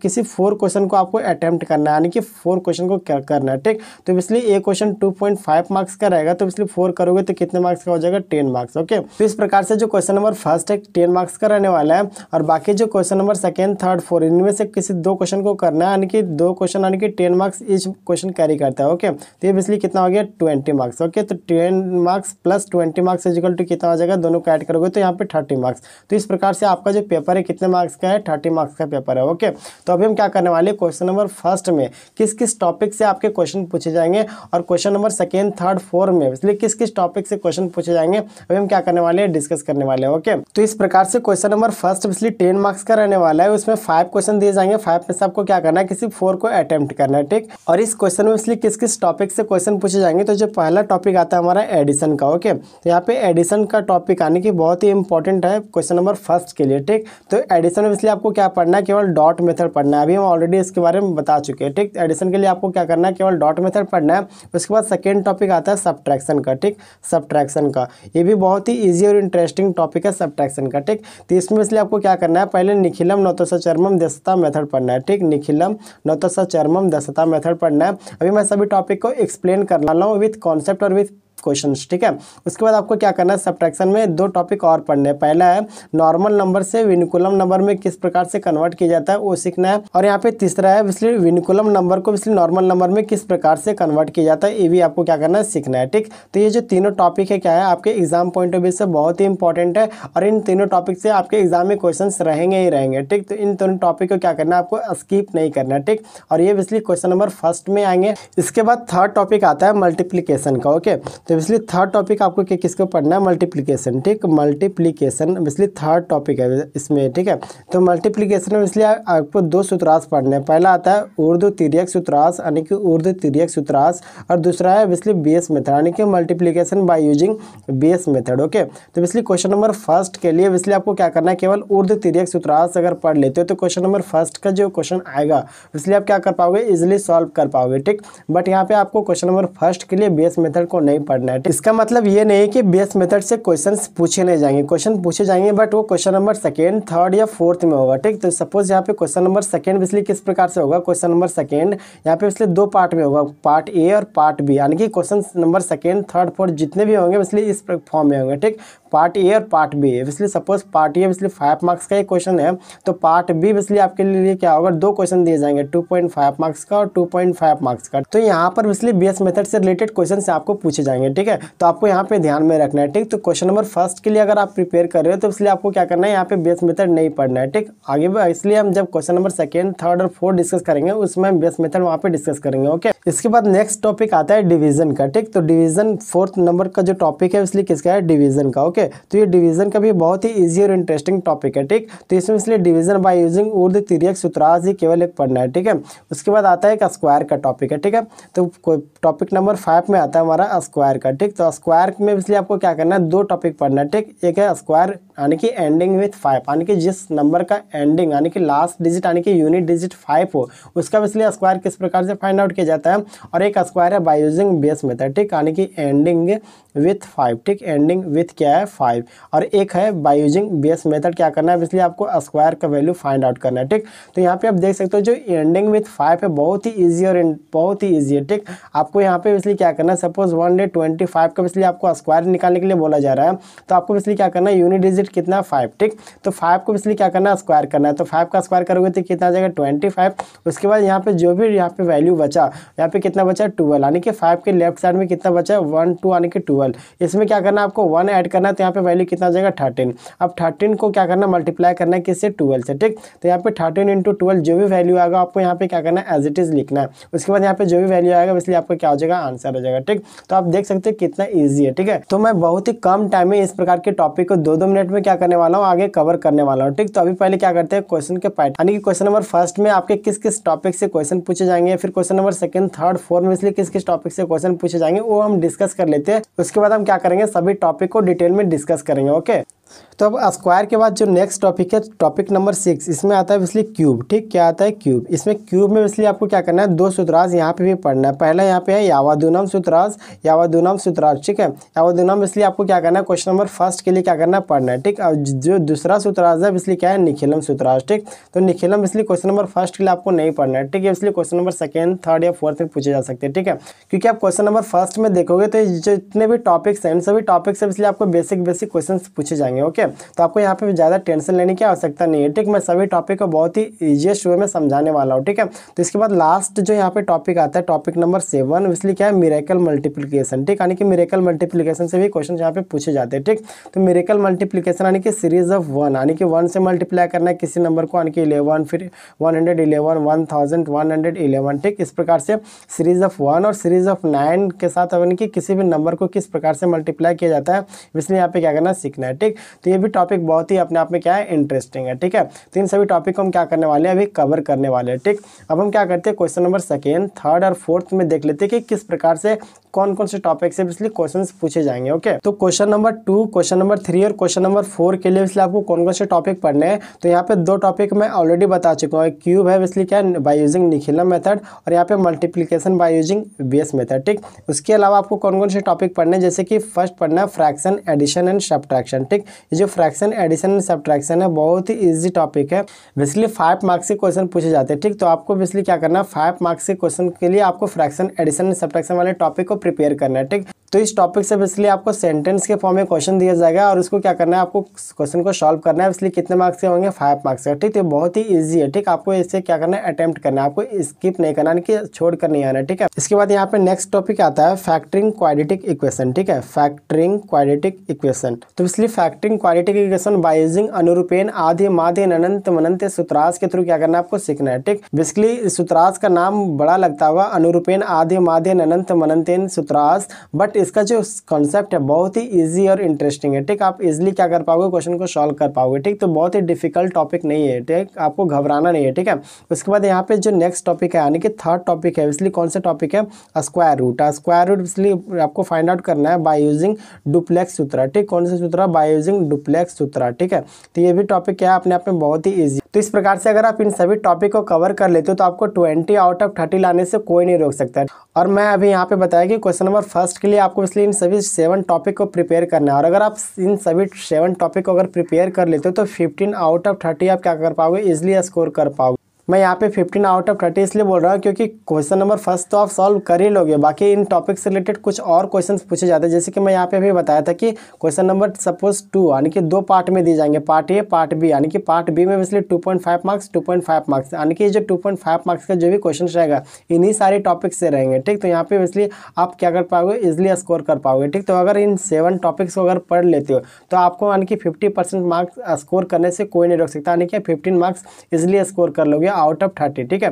किसी 4 क्वेश्चन को आपको अटेम्प्ट करना है, यानी कि 4 क्वेश्चन को क्या करना है, ठीक। तो इसलिए एक क्वेश्चन 2.5 मार्क्स का रहेगा, तो इसलिए 4 करोगे तो कितने मार्क्स का हो जाएगा, 10 मार्क्स, ओके। तो इस प्रकार से जो क्वेश्चन नंबर फर्स्ट है 10 मार्क्स का रहने वाला है, और बाकी जो क्वेश्चन नंबर सेकेंड, थर्ड, 4 इनमें से किसी 2 क्वेश्चन को करना है, यानी कि 2 क्वेश्चन यानी कि 10 मार्क्स ईच क्वेश्चन कैरी करता है, ओके। तो ये इसलिए कितना हो गया, 20 मार्क्स, ओके। तो 10 marks plus 20 marks equal to कितना हो जाएगा, दोनों को ऐड करोगे तो यहाँ पे 30 मार्क्स। तो इस प्रकार से आपका जो पेपर है कितने मार्क्स का है, 30 मार्क्स का पेपर है, ओके। तो अभी हम क्या करने वाले, क्वेश्चन नंबर फर्स्ट में किस किस टॉपिक से आपके क्वेश्चन पूछे जाएंगे, और क्वेश्चन नंबर सेकेंड, थर्ड, 4 में इसलिए किस किस टॉपिक से क्वेश्चन पूछे जाएंगे, अभी हम क्या करने वाले हैं, डिस्कस करने वाले हैं, ओके। तो इस प्रकार से क्वेश्चन नंबर फर्स्ट इसलिए 10 मार्क्स का रहने वाला है, उसमें 5 क्वेश्चन दिए जाएंगे, 5 में से आपको क्या करना है, किसी 4 को अटेम्प्ट करना है, ठीक। और इस क्वेश्चन में इसलिए किस किस टॉपिक से क्वेश्चन पूछे जाएंगे, तो जो पहला टॉपिक आता है हमारा एडिशन का, ओके। तो यहाँ पे एडिशन का टॉपिक आने की बहुत ही इंपॉर्टेंट है क्वेश्चन नंबर फर्स्ट के लिए, ठीक। तो एडिशन में इसलिए आपको क्या पढ़ना है, केवल डॉट मेथड पढ़ना है, अभी हम ऑलरेडी इसके बारे में बता चुके हैं, ठीक। एडिशन के लिए आपको क्या करना है, केवल डॉट मेथड पढ़ना है। उसके बाद सेकेंड टॉपिक आता है सब्ट्रैक्शन का, ठीक, सब्ट्रैक्शन का, ये भी बहुत ही ईजी और इंटरेस्टिंग टॉपिक है सब्ट्रैक्शन का, ठीक। तो इसमें इसलिए आपको क्या करना है, पहले निखिलम नवतोषाचर्मम दशता मेथड पढ़ना है, ठीक। निखिलम नवतोषाचर्मम दशता मेथड पढ़ना है। अभी मैं सभी टॉपिक को एक्सप्लेन कर रहा हूँ विथ कॉन्सेप्ट और विथ क्वेश्चंस, ठीक है। उसके बाद आपको क्या करना है, सब्ट्रैक्शन में 2 टॉपिक और पढ़ने हैं। पहला है नॉर्मल नंबर से विनिकुलम नंबर में किस प्रकार से कन्वर्ट किया जाता है वो सीखना है, और यहाँ पे तीसरा है इसलिए विनिकुलम नंबर को इसलिए नॉर्मल नंबर में किस प्रकार से कन्वर्ट किया जाता है, ये भी आपको क्या करना है, सीखना है, ठीक। तो ये जो तीनों टॉपिक है क्या है, आपके एग्जाम पॉइंट ऑफ व्यू से बहुत ही इंपॉर्टेंट है, और इन तीनों टॉपिक से आपके एग्जाम में क्वेश्चन रहेंगे ही रहेंगे, ठीक। तो इन तीनों टॉपिक को क्या करना है, आपको स्किप नहीं करना है, ठीक। और ये इसलिए क्वेश्चन नंबर फर्स्ट में आएंगे। इसके बाद थर्ड टॉपिक आता है मल्टीप्लीकेशन का, ओके। तो इसलिए थर्ड टॉपिक आपको किसको पढ़ना है, मल्टीप्लिकेशन, ठीक। मल्टीप्लिकेशन इसलिए थर्ड टॉपिक है इसमें, ठीक है। तो मल्टीप्लिकेशन में इसलिए आपको 2 सूत्रांश पढ़ने हैं। पहला आता है ऊर्ध्व तिर्यक सूत्रांश यानी कि ऊर्ध्व तिर्यक सूत्रांश, और दूसरा है इसलिए बेस मेथड यानी कि multiplication by using base method, okay. तो इसलिए क्वेश्चन नंबर फर्स्ट के लिए इसलिए आपको क्या करना है, केवल ऊर्ध्व तिर्यक सूत्रांश अगर पढ़ लेते हो तो क्वेश्चन नंबर फर्स्ट का जो क्वेश्चन आएगा इसलिए आप क्या कर पाओगे, इजिली सॉल्व कर पाओगे, ठीक। बट यहाँ पे आपको क्वेश्चन नंबर फर्स्ट के लिए बेस मेथड को नहीं पढ़ना है। इसका मतलब ये नहीं कि बेस मेथड से क्वेश्चंस पूछे नहीं जाएंगे, क्वेश्चन पूछे जाएंगे, बट वो क्वेश्चन नंबर सेकेंड, थर्ड या फोर्थ में होगा, ठीक। तो सपोज यहाँ पे क्वेश्चन नंबर सेकेंड इसलिए किस प्रकार से होगा, क्वेश्चन नंबर सेकेंड यहाँ पे इसलिए 2 पार्ट में होगा, पार्ट ए और पार्ट बी, यानी कि question number second, third, fourth जितने भी होंगे इसलिए इस फॉर्म में होंगे, ठीक। पार्ट ए और पार्ट बी है, इसलिए सपोज पार्ट ए इसलिए 5 मार्क्स का एक क्वेश्चन है, तो पार्ट बी इसलिए आपके लिए क्या होगा, 2 क्वेश्चन दिए जाएंगे, 2.5 मार्क्स का और 2.5 मार्क्स का। तो यहाँ पर इसलिए बेस मेथड से रिलेटेड क्वेश्चन से आपको पूछे जाएंगे, ठीक है। तो आपको यहाँ पे ध्यान में रखना है, ठीक। तो क्वेश्चन नंबर फर्स्ट के लिए अगर आप प्रिपेयर कर रहे हो तो इसलिए आपको क्या करना है, यहाँ पे बेस मेथड नहीं पढ़ना है, ठीक। आगे इसलिए हम जब क्वेश्चन नंबर सेकेंड, थर्ड और फोर्थ डिस्कस करेंगे उसमें हम बेस मेथड वहाँ पे डिस्कस करेंगे, ओके। इसके बाद नेक्स्ट टॉपिक आता है डिवीजन का, ठीक। तो डिवीजन 4th नंबर का जो टॉपिक है इसलिए किसका है, डिवीजन का, ओके। ओके। तो ये डिवीजन का भी बहुत ही ईजी और इंटरेस्टिंग टॉपिक है, ठीक। तो इसमें इसलिए डिवीजन बाय यूजिंग ऊर्ध्व तिर्यक सूत्रांश ही केवल एक पढ़ना है, ठीक है। उसके बाद आता है एक स्क्वायर का टॉपिक है, ठीक है। तो टॉपिक नंबर 5 में आता है हमारा स्क्वायर का, ठीक। तो स्क्वायर में इसलिए आपको क्या करना है, 2 टॉपिक पढ़ना है, ठीक। एक है स्क्वायर यानी कि एंडिंग विथ 5, यानी कि जिस नंबर का एंडिंग यानी कि लास्ट डिजिट यानी कि यूनिट डिजिट 5 हो, उसका इसलिए स्क्वायर किस प्रकार से फाइंड आउट किया जाता है। और एक स्क्वायर है बाय यूजिंग बेस मेथड, ठीक, यानी कि एंडिंग विथ 5, ठीक। एंडिंग विथ क्या है 5, और एक है बाय यूजिंग बेस मेथड। क्या करना है, इसलिए आपको स्क्वायर का वैल्यू फाइंड आउट करना है, ठीक। तो यहाँ पे आप देख सकते हो जो एंडिंग विथ 5 है बहुत ही ईजी और बहुत ही ईजी है, ठीक। आपको यहाँ पे इसलिए क्या करना है, सपोज 125 का इसलिए आपको स्क्वायर निकालने के लिए बोला जा रहा है, तो आपको इसलिए क्या करना है, यूनिट डिजिट कितना 5, ठीक। तो 5 को इसलिए क्या करना है, स्क्वायर करना है। तो 5 का स्क्वायर करोगे तो कितना आ जाएगा 25। उसके बाद यहाँ पे जो भी यहाँ पे वैल्यू बचा, यहाँ पे कितना बचा 12, यानी कि 5 के लेफ्ट साइड में कितना बचा 1 2 यानी कि 12। इसमें क्या करना है, आपको 1 ऐड करना है, तो यहाँ पे वैल्यू कितना आ जाएगा 13। अब 13 को क्या करना है, मल्टीप्लाई करना है किससे 12 से, ठीक। तो यहाँ पे 13 × 12 जो भी वैल्यू आएगा आपको यहाँ पे क्या करना है, एज इट इज लिखना है। उसके बाद यहाँ पे जो भी वैल्यू आएगा इसलिए आपका क्या हो जाएगा, आंसर हो जाएगा, ठीक। तो आप देख सकते हैं कितना ईजी है, ठीक है। तो मैं बहुत ही कम टाइम में इस प्रकार के टॉपिक को 2-2 मिनट में क्या करने वाला हूँ, आगे कवर करने वाला हूँ, ठीक। तो अभी पहले क्या करते हैं, क्वेश्चन के पार्ट यानी कि क्वेश्चन नंबर 1 में आपके किस किस टॉपिक से क्वेश्चन पूछे जाएंगे, फिर क्वेश्चन नंबर 2, 3, 4 में इसलिए किस किस टॉपिक से क्वेश्चन पूछे जाएंगे वो हम डिस्कस कर लेते हैं। उसके बाद हम क्या करेंगे, सभी टॉपिक को डिटेल में डिस्कस करेंगे, ओके। तो अब स्क्वायर के बाद जो नेक्स्ट टॉपिक है, टॉपिक नंबर 6, इसमें आता है इसलिए क्यूब, ठीक। क्या आता है, क्यूब। इसमें क्यूब में इसलिए आपको क्या करना है, 2 सूत्रांश यहाँ पे भी पढ़ना है। पहला यहाँ पे है यावदूनम सूत्रांश, यावदूनम सूत्रांश, ठीक है। यावदूनम इसलिए आपको क्या करना है, क्वेश्चन नंबर 1 के लिए क्या करना है, पढ़ना है, ठीक। और जो दूसरा सूत्रांश है इसलिए क्या है, निखिलम सूत्रांश, ठीक। तो निखिलम इसलिए क्वेश्चन नंबर 1 के लिए आपको नहीं पढ़ना है, ठीक है। इसलिए क्वेश्चन नंबर 2, 3 या 4 में पूछे जा सकते हैं, ठीक है। क्योंकि आप क्वेश्चन नंबर 1 में देखोगे तो जितने भी टॉपिक्स हैं सभी टॉपिक से इसलिए आपको बेसिक क्वेश्चन पूछे जाएंगे, ओके। तो आपको यहाँ पे ज़्यादा टेंशन लेने की आवश्यकता नहीं है, ठीक। मैं सभी टॉपिक को बहुत ही ईजीएस्ट वे में समझाने वाला हूँ, ठीक है। तो इसके बाद लास्ट जो यहाँ पे टॉपिक आता है, टॉपिक नंबर 7, इसलिए क्या है, मिरेकल मल्टीप्लिकेशन, ठीक। यानी कि मिरेकल मल्टीप्लिकेशन से भी क्वेश्चन यहाँ पे पूछे जाते हैं, ठीक। तो मिरेकल मल्टीप्लिकेशन यानी कि सीरीज ऑफ 1, यानी कि 1 से मल्टीप्लाई करना है किसी नंबर को, यानी कि 11, फिर 111, 1111, ठीक। इस प्रकार से सीरीज ऑफ 1 और सीरीज ऑफ 9 के साथ यानी कि किसी भी नंबर को किस प्रकार से मल्टीप्लाई किया जाता है, इसलिए यहाँ पे क्या करना सीखना है, ठीक। तो ये भी टॉपिक बहुत ही अपने आप में क्या है, इंटरेस्टिंग है, ठीक है। तो इन सभी टॉपिक को हम क्या करने वाले हैं, अभी कवर करने वाले हैं, ठीक। अब हम क्या करते हैं, क्वेश्चन नंबर 2, 3 और 4 में देख लेते हैं कि किस प्रकार से कौन कौन से टॉपिक से इसलिए क्वेश्चंस पूछे जाएंगे, ओके। तो क्वेश्चन नंबर 2, क्वेश्चन नंबर 3 और क्वेश्चन नंबर 4 के लिए इसलिए आपको कौन कौन से टॉपिक पढ़ने हैं। तो यहाँ पे 2 टॉपिक मैं ऑलरेडी बता चुका हूँ, क्यूब है इसलिए क्या है, बाय यूजिंग निखिलम मेथड, और यहाँ पे multiplication by using base method, ठीक। उसके अलावा आपको कौन कौन से टॉपिक पढ़ने हैं, जैसे कि फर्स्ट पढ़ना है फ्रैक्शन एडिशन एंड सब्ट्रैक्शन, ठीक। ये जो फ्रैक्शन एडिशन एंड सब्ट्रैक्शन है बहुत ही ईजी टॉपिक है, बेसिकली 5 मार्क्स के क्वेश्चन पूछे जाते हैं, ठीक। तो आपको बेसिकली क्या करना है, 5 मार्क्स के क्वेश्चन के लिए आपको फ्रैक्शन एडिशन एंड सब्ट्रैक्शन वाले टॉपिक को प्रिपेयर करना है, ठीक। तो इस टॉपिक से बेसिकली आपको सेंटेंस के फॉर्म में क्वेश्चन दिया जाएगा और उसको क्या करना है, आपको क्वेश्चन को सॉल्व करना है। इसलिए कितने मार्क्स के होंगे, 5 मार्क्स का, ठीक। तो बहुत ही इजी है, ठीक। आपको इससे क्या करना है, अटेम्प्ट करना है, आपको स्किप नहीं करना है कि छोड़ कर नहीं आना, ठीक है। इसके बाद यहाँ पे नेक्स्ट टॉपिक आता है फैक्टरिंग क्वाड्रेटिक इक्वेशन, ठीक है। फैक्टरिंग क्वाड्रेटिक इक्वेशन, तो इसलिए factoring quadratic equation by using Anurupena आधे माधे अनंत मनंत सूत्रांश के थ्रू क्या करना है, आपको सीखना है, ठीक। बेसिकली सूत्रांश का नाम बड़ा लगता होगा, अनुरूपेण आधे माधे अनंत मनंतेन सूत्रांश, बट इसका जो कॉन्सेप्ट है बहुत ही इजी और इंटरेस्टिंग है, ठीक। आप इजीली क्या कर पाओगे, क्वेश्चन को सॉल्व कर पाओगे, ठीक। तो बहुत ही डिफिकल्ट टॉपिक नहीं है, ठीक। आपको घबराना नहीं है, ठीक है। उसके बाद यहाँ पे जो नेक्स्ट टॉपिक है यानी कि 3rd टॉपिक है, इसलिए कौन सा टॉपिक है, स्क्वायर रूट। स्क्वायर रूट इसलिए आपको फाइंड आउट करना है बाय यूजिंग डुप्लेक्स सूत्र, ठीक। कौन सा सूत्र, बाय यूजिंग डुप्लेक्स सूत्र, ठीक है। तो ये भी टॉपिक क्या है, अपने आप में बहुत ही ईजी। तो इस प्रकार से अगर आप इन सभी टॉपिक को कवर कर लेते हो तो आपको 20 आउट ऑफ 30 लाने से कोई नहीं रोक सकता। और मैं अभी यहाँ पे बताया कि क्वेश्चन नंबर 1 के लिए आपको इसलिए इन सभी 7 टॉपिक को प्रिपेयर करना है, और अगर आप इन सभी 7 टॉपिक को अगर प्रिपेयर कर लेते हो तो 15 आउट ऑफ 30 आप क्या कर पाओगे, इजिली स्कोर कर पाओगे। मैं यहाँ पे 15 आउट ऑफ 30 इसलिए बोल रहा हूँ क्योंकि क्वेश्चन नंबर 1 तो आप सॉल्व कर ही लोगे, बाकी इन टॉपिक से रिलेटेड कुछ और क्वेश्चंस पूछे जाते हैं। जैसे कि मैं यहाँ पे अभी बताया था कि क्वेश्चन नंबर सपोज 2 यानी कि 2 पार्ट में दिए जाएंगे, पार्ट ए पार्ट बी, यानी कि पार्ट बी में इसलिए 2.5 मार्क्स 2.5 मार्क्स, यानी कि जो 2.5 मार्क्स का जो भी क्वेश्चन रहेगा इन्हीं सारे टॉपिक से रहेंगे, ठीक। तो यहाँ पे इसलिए आप क्या कर पाओगे, इजिली स्कोर कर पाओगे, ठीक। तो अगर इन 7 टॉपिक्स को अगर पढ़ लेते हो तो आपको यानी कि 50% मार्क्स स्कोर करने से कोई नहीं रोक सकता, यानी कि 15 मार्क्स इजिली स्कोर कर लोगे आउट ऑफ 30, ठीक है।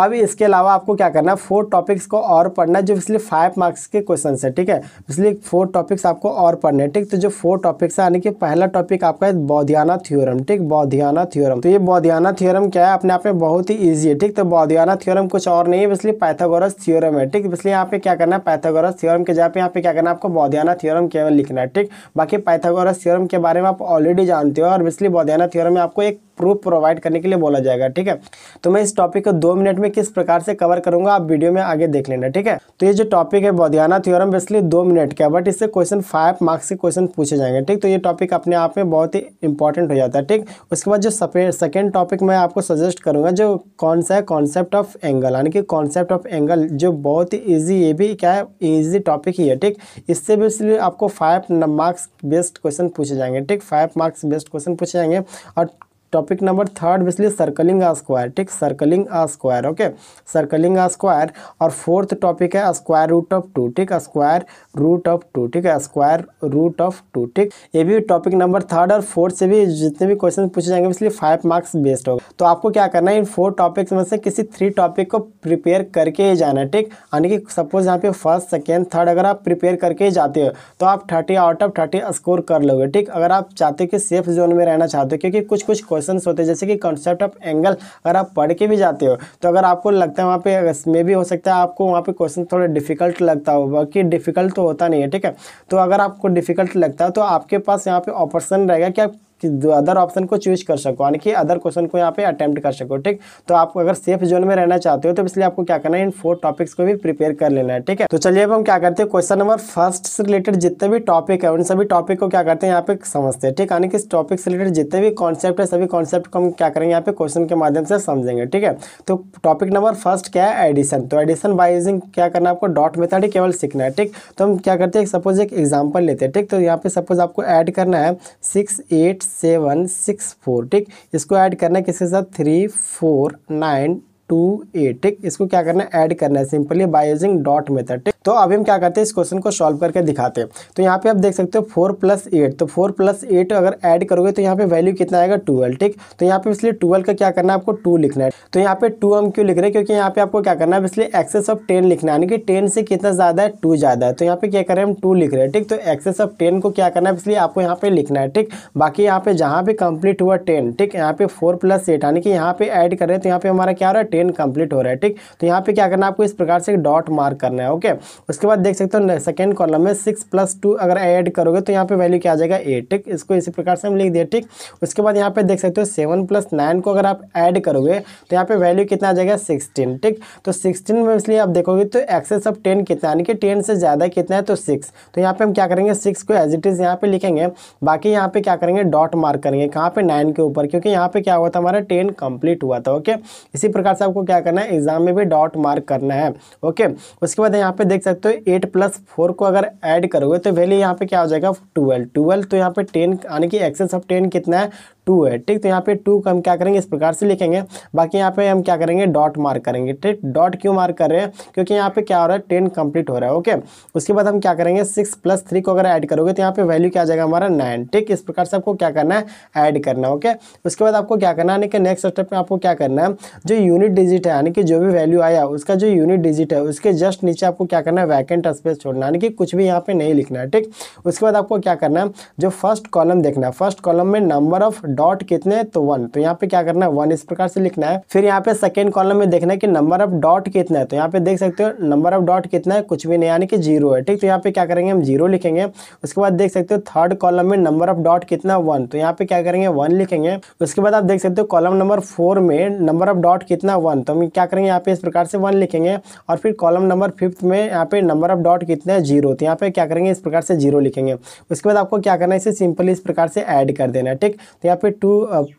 अब इसके अलावा आपको क्या करना है, 4 टॉपिक्स को और पढ़ना है जो पिछले 5 मार्क्स के क्वेश्चन है, ठीक है। पिछले 4 टॉपिक्स आपको और पढ़ने हैं, ठीक। तो जो 4 टॉपिक्स है, यानी कि पहला टॉपिक आपका है बौधियाना थ्योरम, ठीक, बौधियाना थ्योरम। तो ये बौधियाना थ्योरम क्या है, अपने आप में बहुत ही ईजी है, ठीक। तो बौधियाना थ्योरम कुछ और नहीं है, इसलिए पाइथागोरस थ्योरम है, ठीक। इसलिए यहाँ पे क्या करना है, पाइथागोरस थ्योरम के जगह पे यहाँ पे क्या करना है, आपको बौधियाना थ्योरम केवल लिखना है, ठीक। बाकी पाइथागोरस थ्योरम के बारे में आप ऑलरेडी जानते हो, और इसलिए बौधियाना थ्योरम में आपको एक प्रूफ प्रोवाइड करने के लिए बोला जाएगा, ठीक है। तो मैं इस टॉपिक को 2 मिनट में किस प्रकार से कवर करूंगा, आप वीडियो में आगे देख लेना, ठीक है। तो ये जो टॉपिक है बौधियाना थ्योरम, बेसिकली 2 मिनट का, बट इससे क्वेश्चन 5 मार्क्स के क्वेश्चन पूछे जाएंगे, ठीक। तो ये टॉपिक अपने आप में बहुत ही इंपॉर्टेंट हो जाता है, ठीक। उसके बाद जो सेकेंड टॉपिक मैं आपको सजेस्ट करूंगा, जो कौन सा है, कॉन्सेप्ट ऑफ एंगल, यानी कि कॉन्सेप्ट ऑफ एंगल, जो बहुत ही ईजी, ये भी क्या है, ईजी टॉपिक ही है, ठीक। इससे भी इसलिए आपको 5 मार्क्स बेस्ड क्वेश्चन पूछे जाएंगे, ठीक। 5 मार्क्स बेस्ड क्वेश्चन पूछे जाएंगे। और टॉपिक नंबर 3 इसलिए सर्कलिंग आ स्क्वायर, ठीक, सर्कलिंग आ स्क्वायर, ओके, सर्कलिंग आ स्क्वायर। और 4th टॉपिक है स्क्वायर रूट ऑफ 2, ठीक, स्क्वायर रूट ऑफ 2, ठीक है, स्क्वायर रूट ऑफ 2, ठीक। ये भी टॉपिक नंबर 3 और 4 से भी जितने भी क्वेश्चन पूछे जाएंगे इसलिए 5 मार्क्स बेस्ड होगा। तो आपको क्या करना है, इन 4 टॉपिक्स में से किसी 3 टॉपिक को प्रिपेयर करके ही जाना है, ठीक। यानी कि सपोज यहाँ पे 1st, 2nd, 3rd अगर आप प्रिपेयर करके ही जाते हो तो आप 30 आउट ऑफ 30 स्कोर कर लोगे, ठीक। अगर आप चाहते हो कि सेफ जोन में रहना चाहते हो, क्योंकि कुछ कुछ क्वेश्चंस होते हैं जैसे कि कॉन्सेप्ट ऑफ एंगल अगर आप पढ़ के भी जाते हो तो अगर आपको लगता है वहाँ पे में भी हो सकता है आपको वहाँ पे क्वेश्चन थोड़ा डिफिकल्ट लगता हो, बाकी डिफिकल्ट तो होता नहीं है, ठीक है। तो अगर आपको डिफिकल्ट लगता है तो आपके पास यहाँ पे ऑप्शन रहेगा कि आप अदर ऑप्शन को चूज कर सको, यानी कि अदर क्वेश्चन को यहाँ पे अटेम्प्ट कर सको, ठीक। तो आप अगर सेफ जोन में रहना चाहते हो तो इसलिए आपको क्या करना है, इन 4 टॉपिक्स को भी प्रिपेयर कर लेना है, ठीक है। तो चलिए अब हम क्या करते हैं, क्वेश्चन नंबर 1 से रिलेटेड जितने भी टॉपिक है उन सभी टॉपिक को क्या करते हैं यहाँ पे समझते हैं, ठीक। यानी कि इस टॉपिक से रिलेटेड जितने भी कॉन्सेप्ट है सभी कॉन्सेप्ट को हम क्या करेंगे यहाँ पे क्वेश्चन के माध्यम से समझेंगे, ठीक है। तो टॉपिक नंबर 1 क्या है, एडिशन। तो एडिशन बाय यूजिंग क्या करना है, आपको डॉट मेथड ही केवल सीखना है, ठीक। तो हम क्या करते हैं, सपोज एक एग्जाम्पल लेते हैं, ठीक। तो यहाँ पे सपोज आपको ऐड करना है 6 8 7 6 4, ठीक। इसको ऐड करना है किसके साथ, 3 4 9 2 8, ठीक। इसको क्या करना है, ऐड करना है simply by using dot method, ठीक। तो अभी हम क्या करते हैं, इस क्वेश्चन को सॉल्व करके दिखाते हैं। तो यहाँ पे आप देख सकते हो 4 + 8, तो 4 + 8 अगर ऐड करोगे तो यहाँ पे वैल्यू कितना आएगा, 12, ठीक। तो यहाँ पे इसलिए 12 का क्या करना है, आपको 2 लिखना है। तो यहाँ पे 2 हम क्यों लिख रहे हैं, क्योंकि यहाँ पे आपको क्या करना है, इसलिए एक्सेस ऑफ 10 लिखना है, यानी कि 10 से कितना ज़्यादा है, 2 ज़्यादा है। तो यहाँ पे क्या करें, हम 2 लिख रहे हैं, ठीक। तो एक्सेस ऑफ 10 को क्या करना है, इसलिए आपको यहाँ पे लिखना है, ठीक। बाकी यहाँ पे जहाँ पे कंप्लीट हुआ 10, ठीक, यहाँ पे 4 + 8 यानी कि यहाँ पे ऐड कर रहे हैं तो यहाँ पे हमारा क्या हो रहा है, 10 कंप्लीट हो रहा है, ठीक। तो यहाँ पे क्या करना है, आपको इस प्रकार से डॉट मार्क करना है, ओके। उसके बाद देख सकते हो सेकंड कॉलम में 6 + 2 अगर ऐड करोगे तो यहाँ पे वैल्यू क्या आ जाएगा, 8, ठीक। इसको इसी प्रकार से हम लिख दिए, ठीक। उसके बाद यहाँ पे देख सकते हो 7 + 9 को अगर आप ऐड करोगे तो यहाँ पे वैल्यू कितना आ जाएगा, 16, ठीक। तो 16 में इसलिए आप देखोगे तो एक्सेस ऑफ 10 कितना, यानी कि 10 से ज़्यादा कितना है, तो 6। तो यहाँ पे हम क्या करेंगे, 6 को एज इट इज़ यहाँ पे लिखेंगे। बाकी यहाँ पे क्या करेंगे, डॉट मार्क करेंगे कहाँ पे, 9 के ऊपर, क्योंकि यहाँ पे क्या हुआ था, हमारा 10 कंप्लीट हुआ था, ओके। इसी प्रकार से आपको क्या करना है, एग्जाम में भी डॉट मार्क करना है, ओके। उसके बाद यहाँ पे देख सकते हो 8 + 4 को अगर ऐड करोगे तो वैल्यू यहाँ पे क्या हो जाएगा, 12। तो यहाँ पे 10 यानी कि एक्सेस ऑफ 10 कितना है, 2 है, ठीक। तो यहाँ पे 2 का हम क्या करेंगे, इस प्रकार से लिखेंगे। बाकी यहाँ पे हम क्या करेंगे, डॉट मार्क करेंगे, ठीक। डॉट क्यों मार्क कर रहे हैं, क्योंकि यहाँ पे क्या हो रहा है, 10 कंप्लीट हो रहा है, ओके। उसके बाद हम क्या करेंगे, 6 + 3 को अगर ऐड करोगे तो यहाँ पे वैल्यू क्या आ जाएगा, हमारा 9, ठीक। इस प्रकार से आपको क्या करना है, ऐड करना है, ओके। उसके बाद आपको क्या करना है, यानी कि नेक्स्ट स्टेप में आपको क्या करना है, जो यूनिट डिजिट है, यानी कि जो भी वैल्यू आया उसका जो यूनिट डिजिट है उसके जस्ट नीचे आपको क्या करना है, वैकेंट स्पेस छोड़ना, यानी कि कुछ भी यहाँ पे नहीं लिखना है, ठीक। उसके बाद आपको क्या करना है, जो फर्स्ट कॉलम देखना है, फर्स्ट कॉलम में नंबर ऑफ डॉट कितने, तो 1। तो यहाँ पे क्या करना है, 1 इस प्रकार से लिखना है। फिर यहाँ पे सेकंड कॉलम में देखना है कि नंबर ऑफ डॉट कितना है, तो यहाँ पे देख सकते हो नंबर ऑफ डॉट कितना है, कुछ भी नहीं, यानी कि 0 है, ठीक। तो यहाँ पे क्या करेंगे, हम 0 लिखेंगे। उसके बाद देख सकते हो थर्ड कॉलम में नंबर ऑफ डॉट कितना, 1। तो यहाँ पे क्या करेंगे, 1 लिखेंगे। उसके बाद आप देख सकते हो कॉलम नंबर 4 में नंबर ऑफ डॉट कितना, 1। तो हम क्या करेंगे, यहाँ पे इस प्रकार से 1 लिखेंगे। और फिर कॉलम नंबर 5 में यहाँ पे नंबर ऑफ डॉट कितना है, 0। तो यहाँ पे क्या करेंगे, इस प्रकार से 0 लिखेंगे। उसके बाद आपको क्या करना है, इसे सिंपली इस प्रकार से ऐड कर देना है, ठीक। तो यहाँ पे 2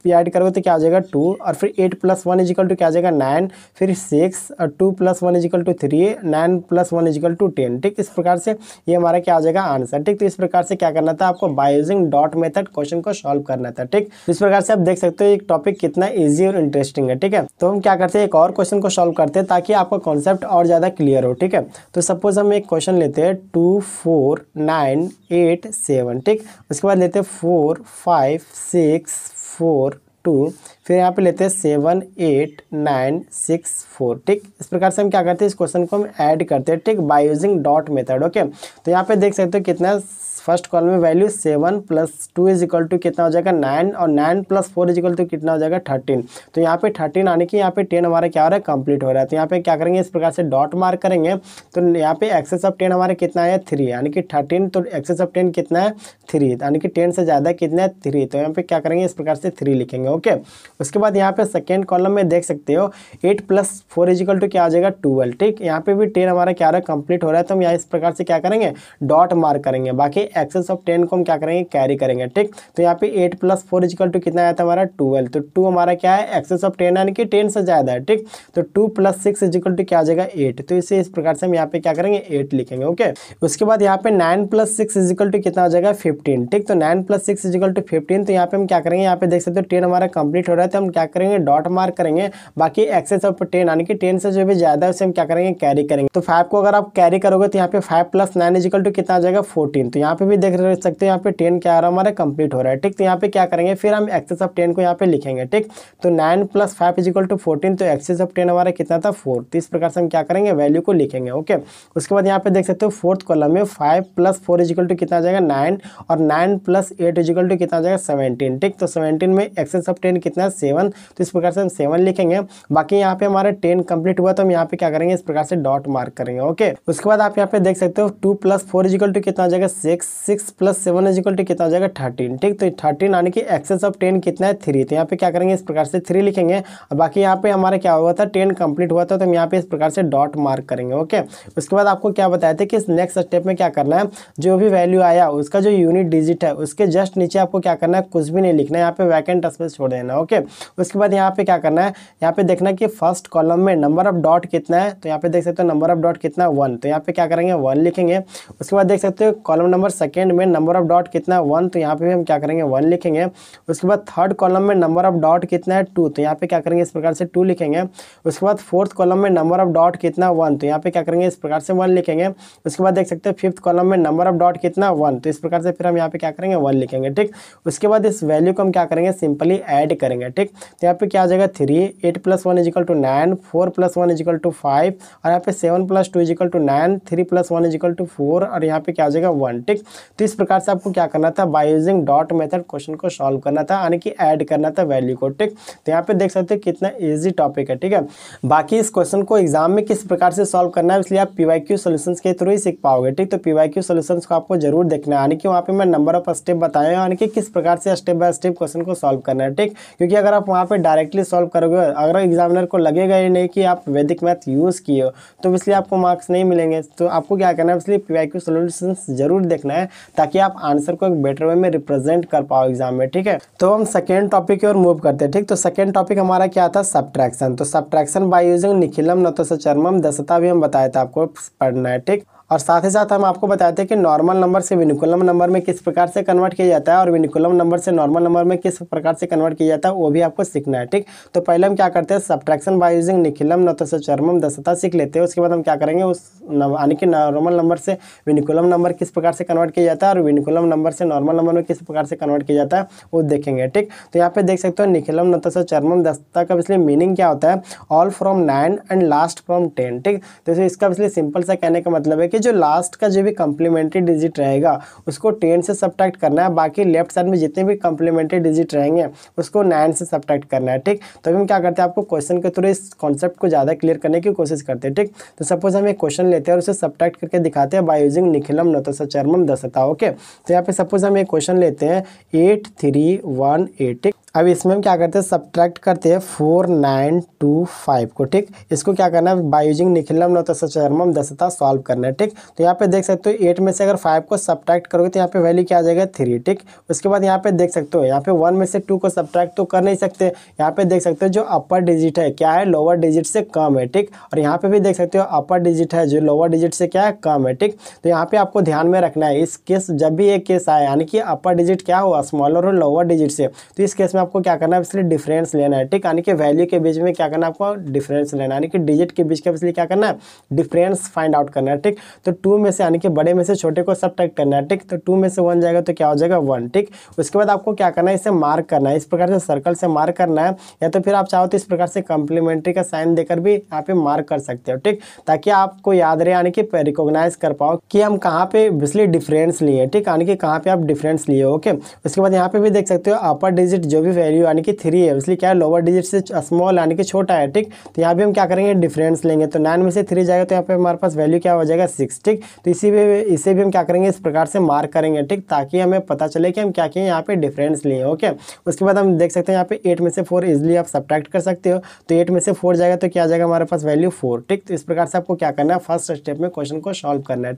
ऐड करोगे तो क्या हो जाएगा, 2। और फिर 8 + 1 = क्या आ जाएगा, 9। फिर 6 और 2 + 1 = 3, 9 + 1 = 10, ठीक। इस प्रकार से ये हमारा क्या आ जाएगा, आंसर, ठीक। तो इस प्रकार से क्या करना था, आपको by using dot method question को सॉल्व करना था, ठीक। इस प्रकार से आप देख सकते हो एक टॉपिक कितना ईजी और इंटरेस्टिंग है, ठीक है। तो हम क्या करते हैं, एक और क्वेश्चन को सॉल्व करते हैं ताकि आपका कॉन्सेप्ट और ज़्यादा क्लियर हो, ठीक है। तो सपोज हम एक क्वेश्चन लेते हैं 2 4 9 8 7, ठीक। उसके बाद लेते हैं 4 5 6 4 2, फिर यहाँ पे लेते हैं 7 8 9 6 4। ठीक, इस प्रकार से हम क्या करते हैं, इस क्वेश्चन को हम ऐड करते हैं, ठीक, by using dot method. Okay, तो यहाँ पे देख सकते हो कितना फर्स्ट कॉलम में वैल्यू 7 + 2 = कितना हो जाएगा 9, और 9 + 4 = कितना हो जाएगा 13। तो यहाँ पे 13 आने की यहाँ पे 10 हमारा क्या हो रहा है, कंप्लीट हो रहा है। तो यहाँ पे क्या करेंगे, इस प्रकार से डॉट मार्क करेंगे। तो यहाँ पे एक्सेस ऑफ 10 हमारे कितना है 3, यानी कि 13, तो एक्सेस ऑफ 10 कितना है 3, यानी कि 10 से ज़्यादा कितना है 3। तो यहाँ पे क्या करेंगे, इस प्रकार से 3 लिखेंगे। ओके, उसके बाद यहाँ पे सेकेंड कॉलम में देख सकते हो 8 + 4 = क्या आ जाएगा 12। ठीक, यहाँ पे भी 10 हमारा क्या हो रहा है, कंप्लीट हो रहा है। तो हम यहाँ इस प्रकार से क्या करेंगे, डॉट मार्क करेंगे। बाकी एक्सेस ऑफ 10 को हम क्या करेंगे, कैरी करेंगे। ठीक, तो यहाँ पे 8 + 4 = कितना आया था हमारा 12। तो 2 हमारा क्या है, एक्सेस ऑफ 10 यानी कि 10 से ज़्यादा है। ठीक, तो 2 + 6 = क्या आ जाएगा 8। तो इसे इस प्रकार से हम यहाँ पे क्या करेंगे, 8 लिखेंगे। ओके, उसके बाद यहाँ पे 9 + 6 = कितना आ जाएगा 15। ठीक, तो 9 + 6 = 15। तो यहाँ पे हम क्या करेंगे, यहाँ पे देख सकते हो 10 हमारा कंप्लीट हो रहा है। तो हम क्या करेंगे, डॉट मार्क करेंगे। बाकी एक्सेस ऑफ 10 यानी कि 10 से जो भी ज़्यादा है उसे हम क्या करेंगे, कैरी करेंगे। तो 5 को अगर आप कैरी करोगे तो यहाँ पे 5 + 9 = कितना आ जाएगा 14। तो यहाँ पे भी देख सकते हो यहाँ पे 10 क्या आ रहा है, हमारा कंप्लीट हो रहा है। ठीक, तो यहाँ पे क्या करेंगे, फिर हम एक्सेस ऑफ 10 को यहाँ पे लिखेंगे। ठीक, तो 9 + 5 = 14। तो एक्सेस ऑफ 10 हमारा कितना था 4। तो इस प्रकार से हम क्या करेंगे, वैल्यू को लिखेंगे। ओके, उसके बाद यहाँ पे देख सकते हो फोर्थ कॉलम में 5 + 4 = कितना आ जाएगा 9, और 9 + 8 = कितना आ जाएगा 17। ठीक, तो 17 में एक्सेस ऑफ 10 कितना है 7। तो इस प्रकार से हम 7 लिखेंगे। बाकी यहाँ पे हमारा 10 कंप्लीट हुआ, तो हम यहाँ पे क्या करेंगे, इस प्रकार से डॉट मार्क करेंगे। ओके, उसके बाद आप यहाँ पे देख सकते हो 2 + 4 = कितना आ जाएगा 6, 6 + 7 = कितना आ जाएगा 13। ठीक, तो 13 यानी कि एक्सेस ऑफ 10 कितना है 3। तो यहाँ पे क्या करेंगे, इस प्रकार से 3 लिखेंगे। और बाकी यहाँ पे हमारा क्या हुआ था, 10 कंप्लीट हुआ था। तो हम यहाँ पे इस प्रकार से डॉट मार्क करेंगे। ओके, उसके बाद आपको क्या बताया था कि इस नेक्स्ट स्टेप में क्या करना है, जो भी वैल्यू आया उसका जो यूनिट डिजिट है उसके जस्ट नीचे आपको क्या करना है, कुछ भी नहीं लिखना है, यहाँ पे वैकेंट स्पेस छोड़ देना। ओके, उसके बाद यहाँ पे क्या करना है, यहाँ पे देखना कि फर्स्ट कॉलम में नंबर ऑफ डॉट कितना है। तो यहाँ पे देख सकते हो नंबर ऑफ डॉट कितना है 1। तो यहाँ पे क्या करेंगे 1 लिखेंगे। उसके बाद देख सकते हो कॉलम नंबर सेकेंड में नंबर ऑफ डॉट कितना है 1। तो यहाँ पे भी हम क्या करेंगे 1 लिखेंगे। उसके बाद थर्ड कॉलम में नंबर ऑफ डॉट कितना है 2। तो यहाँ पे क्या करेंगे, इस प्रकार से 2 लिखेंगे। उसके बाद फोर्थ कॉलम में नंबर ऑफ डॉट कितना 1। तो यहाँ पे क्या करेंगे, इस प्रकार से 1 लिखेंगे। उसके बाद देख सकते हो फिफ्थ कॉलम में नंबर ऑफ डॉट कितना 1। तो इस प्रकार से फिर हम यहाँ पे क्या करेंगे 1 लिखेंगे। ठीक, उसके बाद इस वैल्यू को हम क्या करेंगे, सिंपली ऐड करेंगे। ठीक, तो यहाँ पे क्या आ जाएगा 3, 8 + 1 = 9, 4 + 1 = 5, और यहाँ पे 7 + 2 = 9, 3 + 1 = 4, और यहाँ पे क्या आ जाएगा 1। ठीक, तो इस प्रकार से आपको क्या करना था, by using dot method question को सॉल्व करना था, यानी कि ऐड करना था वैल्यू को। ठीक, तो यहाँ पे देख सकते हो कितना ईजी टॉपिक है। ठीक है, बाकी इस क्वेश्चन को एग्जाम में किस प्रकार से सॉल्व करना है, इसलिए आप PYQ सॉल्यूशंस के थ्रू ही सीख पाओगे। ठीक, तो PYQ सॉल्यूशंस को आपको जरूर देखना है, यानी कि वहाँ पे मैं नंबर ऑफ स्टेप बताया, यानी कि किस प्रकार से स्टेप बाय स्टेप क्वेश्चन को सॉल्व करना है। ठीक, क्योंकि अगर आप वहाँ पे डायरेक्टली सॉल्व करोगे, अगर एग्जामिनर को लगेगा ही नहीं कि आप वैदिक मैथ यूज़ किए हो, तो इसलिए आपको मार्क्स नहीं मिलेंगे। तो आपको क्या करना है, इसलिए PYQ सॉल्यूशंस जरूर देखना है, ताकि आप आंसर को एक बेटर वे में रिप्रेजेंट कर पाओ एग्जाम में। ठीक है, तो हम सेकेंड टॉपिक की ओर मूव करते हैं। ठीक, तो सेकेंड टॉपिक हमारा क्या था, सब्ट्रैक्शन। तो सब्ट्रैक्शन बाय यूजिंग निखिलम नतोसचर्मम दसता भी हम बताया था आपको पढ़ना है। ठीक, और साथ ही साथ हम आपको बताते हैं कि नॉर्मल नंबर से विनिकुलम नंबर में किस प्रकार से कन्वर्ट किया जाता है, और विनिकुलम नंबर से नॉर्मल नंबर में किस प्रकार से कन्वर्ट किया जाता है, वो भी आपको सीखना है। ठीक, तो पहले हम क्या करते हैं, सब्ट्रैक्शन बाय यूजिंग निखिलम नतोसचर्मम दसता सीख लेते हैं। उसके बाद हम क्या करेंगे, उस यानी कि नॉर्मल नंबर से विनिकुलम नंबर किस प्रकार से कन्वर्ट किया जाता है, और विनिकुलम नंबर से नॉर्मल नंबर में किस प्रकार से कन्वर्ट किया जाता है, वो देखेंगे। ठीक, तो यहाँ पे देख सकते हो निखिलम नतोसचर्मम दसता का इसलिए मीनिंग क्या होता है, all from 9 and last from 10। ठीक, तो इसका इसलिए सिंपल सा कहने का मतलब है कि जो लास्ट का भी कंप्लीमेंट्री डिजिट रहेगा उसको 10 से सब्ट्रैक्ट करना है, बाकी लेफ्ट साइड में जितने भी कंप्लीमेंट्री डिजिट रहेंगे उसको 9 से सब्ट्रैक्ट करना है। ठीक, तो हम क्या करते हैं, आपको क्वेश्चन के थ्रू इस कॉन्सेप्ट को ज़्यादा क्लियर करने की कोशिश करते हैं। ठीक, तो सपोज हम एक क्वेश्चन लेते हैं और उसे सब्ट्रैक्ट करके दिखाते हैं बाय यूजिंग निखिलम नतोसचर्मम दसता। ओके, तो यहाँ पे सपोज हम एक क्वेश्चन लेते हैं 8 3 1 8। ठीक, अब इसमें हम क्या करते हैं, सब्ट्रैक्ट करते हैं 4 9 2 5 को। ठीक, इसको क्या करना है, बाय यूजिंग निखिलम नतोसचर्मम दसता सॉल्व करना है। ठीक, तो यहाँ पे देख सकते हो 8 में से अगर 5 को सब्ट्रैक्ट करोगे तो यहाँ पे वैल्यू क्या आ जाएगा 3। ठीक, उसके बाद यहाँ पे देख सकते हो, यहाँ पे 1 में से 2 को सब्ट्रैक्ट तो कर नहीं सकते। यहाँ पे देख सकते हो जो अपर डिजिट है क्या है, लोअर डिजिट से कम है। ठीक, और यहाँ पे भी देख सकते हो अपर डिजिट है जो लोअर डिजिट से क्या है, कम है। ठीक, तो यहाँ पे आपको ध्यान में रखना है, इस केस जब भी एक केस आए यानी कि अपर डिजिट क्या हो स्मॉलर हो लोअर डिजिट से, तो इस केस में में आपको क्या करना है, इसलिए डिफरेंस लेना है, ठीक। यानी कि वैल्यू के बीच में क्या करना है, आपको डिफरेंस लेना है, यानी कि डिजिट के बीच का इसलिए क्या करना है, डिफरेंस फाइंड आउट करना है, ठीक। तो 2 में से यानी कि बड़े में से छोटे को सब्ट्रैक्ट करना है, ठीक। तो 2 में से 1 जाएगा तो क्या हो जाएगा 1, ठीक। उसके बाद आपको क्या करना है, इसे मार्क करना है, इस प्रकार से सर्कल से मार्क करना है, या तो फिर आप चाहो तो इस प्रकार से कॉम्प्लीमेंट्री का साइन देकर भी यहाँ पे मार्क कर सकते हो, ठीक। ताकि आपको याद रहे, यानी कि रिकॉग्नाइज कर पाओ कि हम कहाँ पे बिजली डिफरेंस लिए, ठीक। यानी कि कहाँ पे आप डिफरेंस लिए, ओके। उसके बाद यहाँ पे भी देख सकते हो अपर डिजिट जो भी वैल्यू यानी कि 3 है, इसलिए क्या है, लोअर डिजिट से स्मॉल यानी कि छोटा है, ठीक। तो यहाँ पे हम क्या करेंगे, डिफरेंस लेंगे, तो 9 में से 3 जाएगा तो यहाँ पे हमारे पास वैल्यू क्या हो जाएगा 6, ठीक। तो इसे भी हम क्या करेंगे, इस प्रकार से मार्क करेंगे, ठीक, ताकि हमें पता चले कि हम क्या किए, यहाँ पे डिफरेंस लिए, ओके। उसके बाद हम देख सकते हैं यहाँ पे 8 में से 4 इजिली आप सब्ट्रैक्ट कर सकते हो, तो 8 में से 4 जाएगा तो क्या आ जाएगा हमारे पास वैल्यू 4, ठीक। तो इस प्रकार से आपको क्या करना है, फर्स्ट स्टेप में क्वेश्चन को सॉल्व करना है।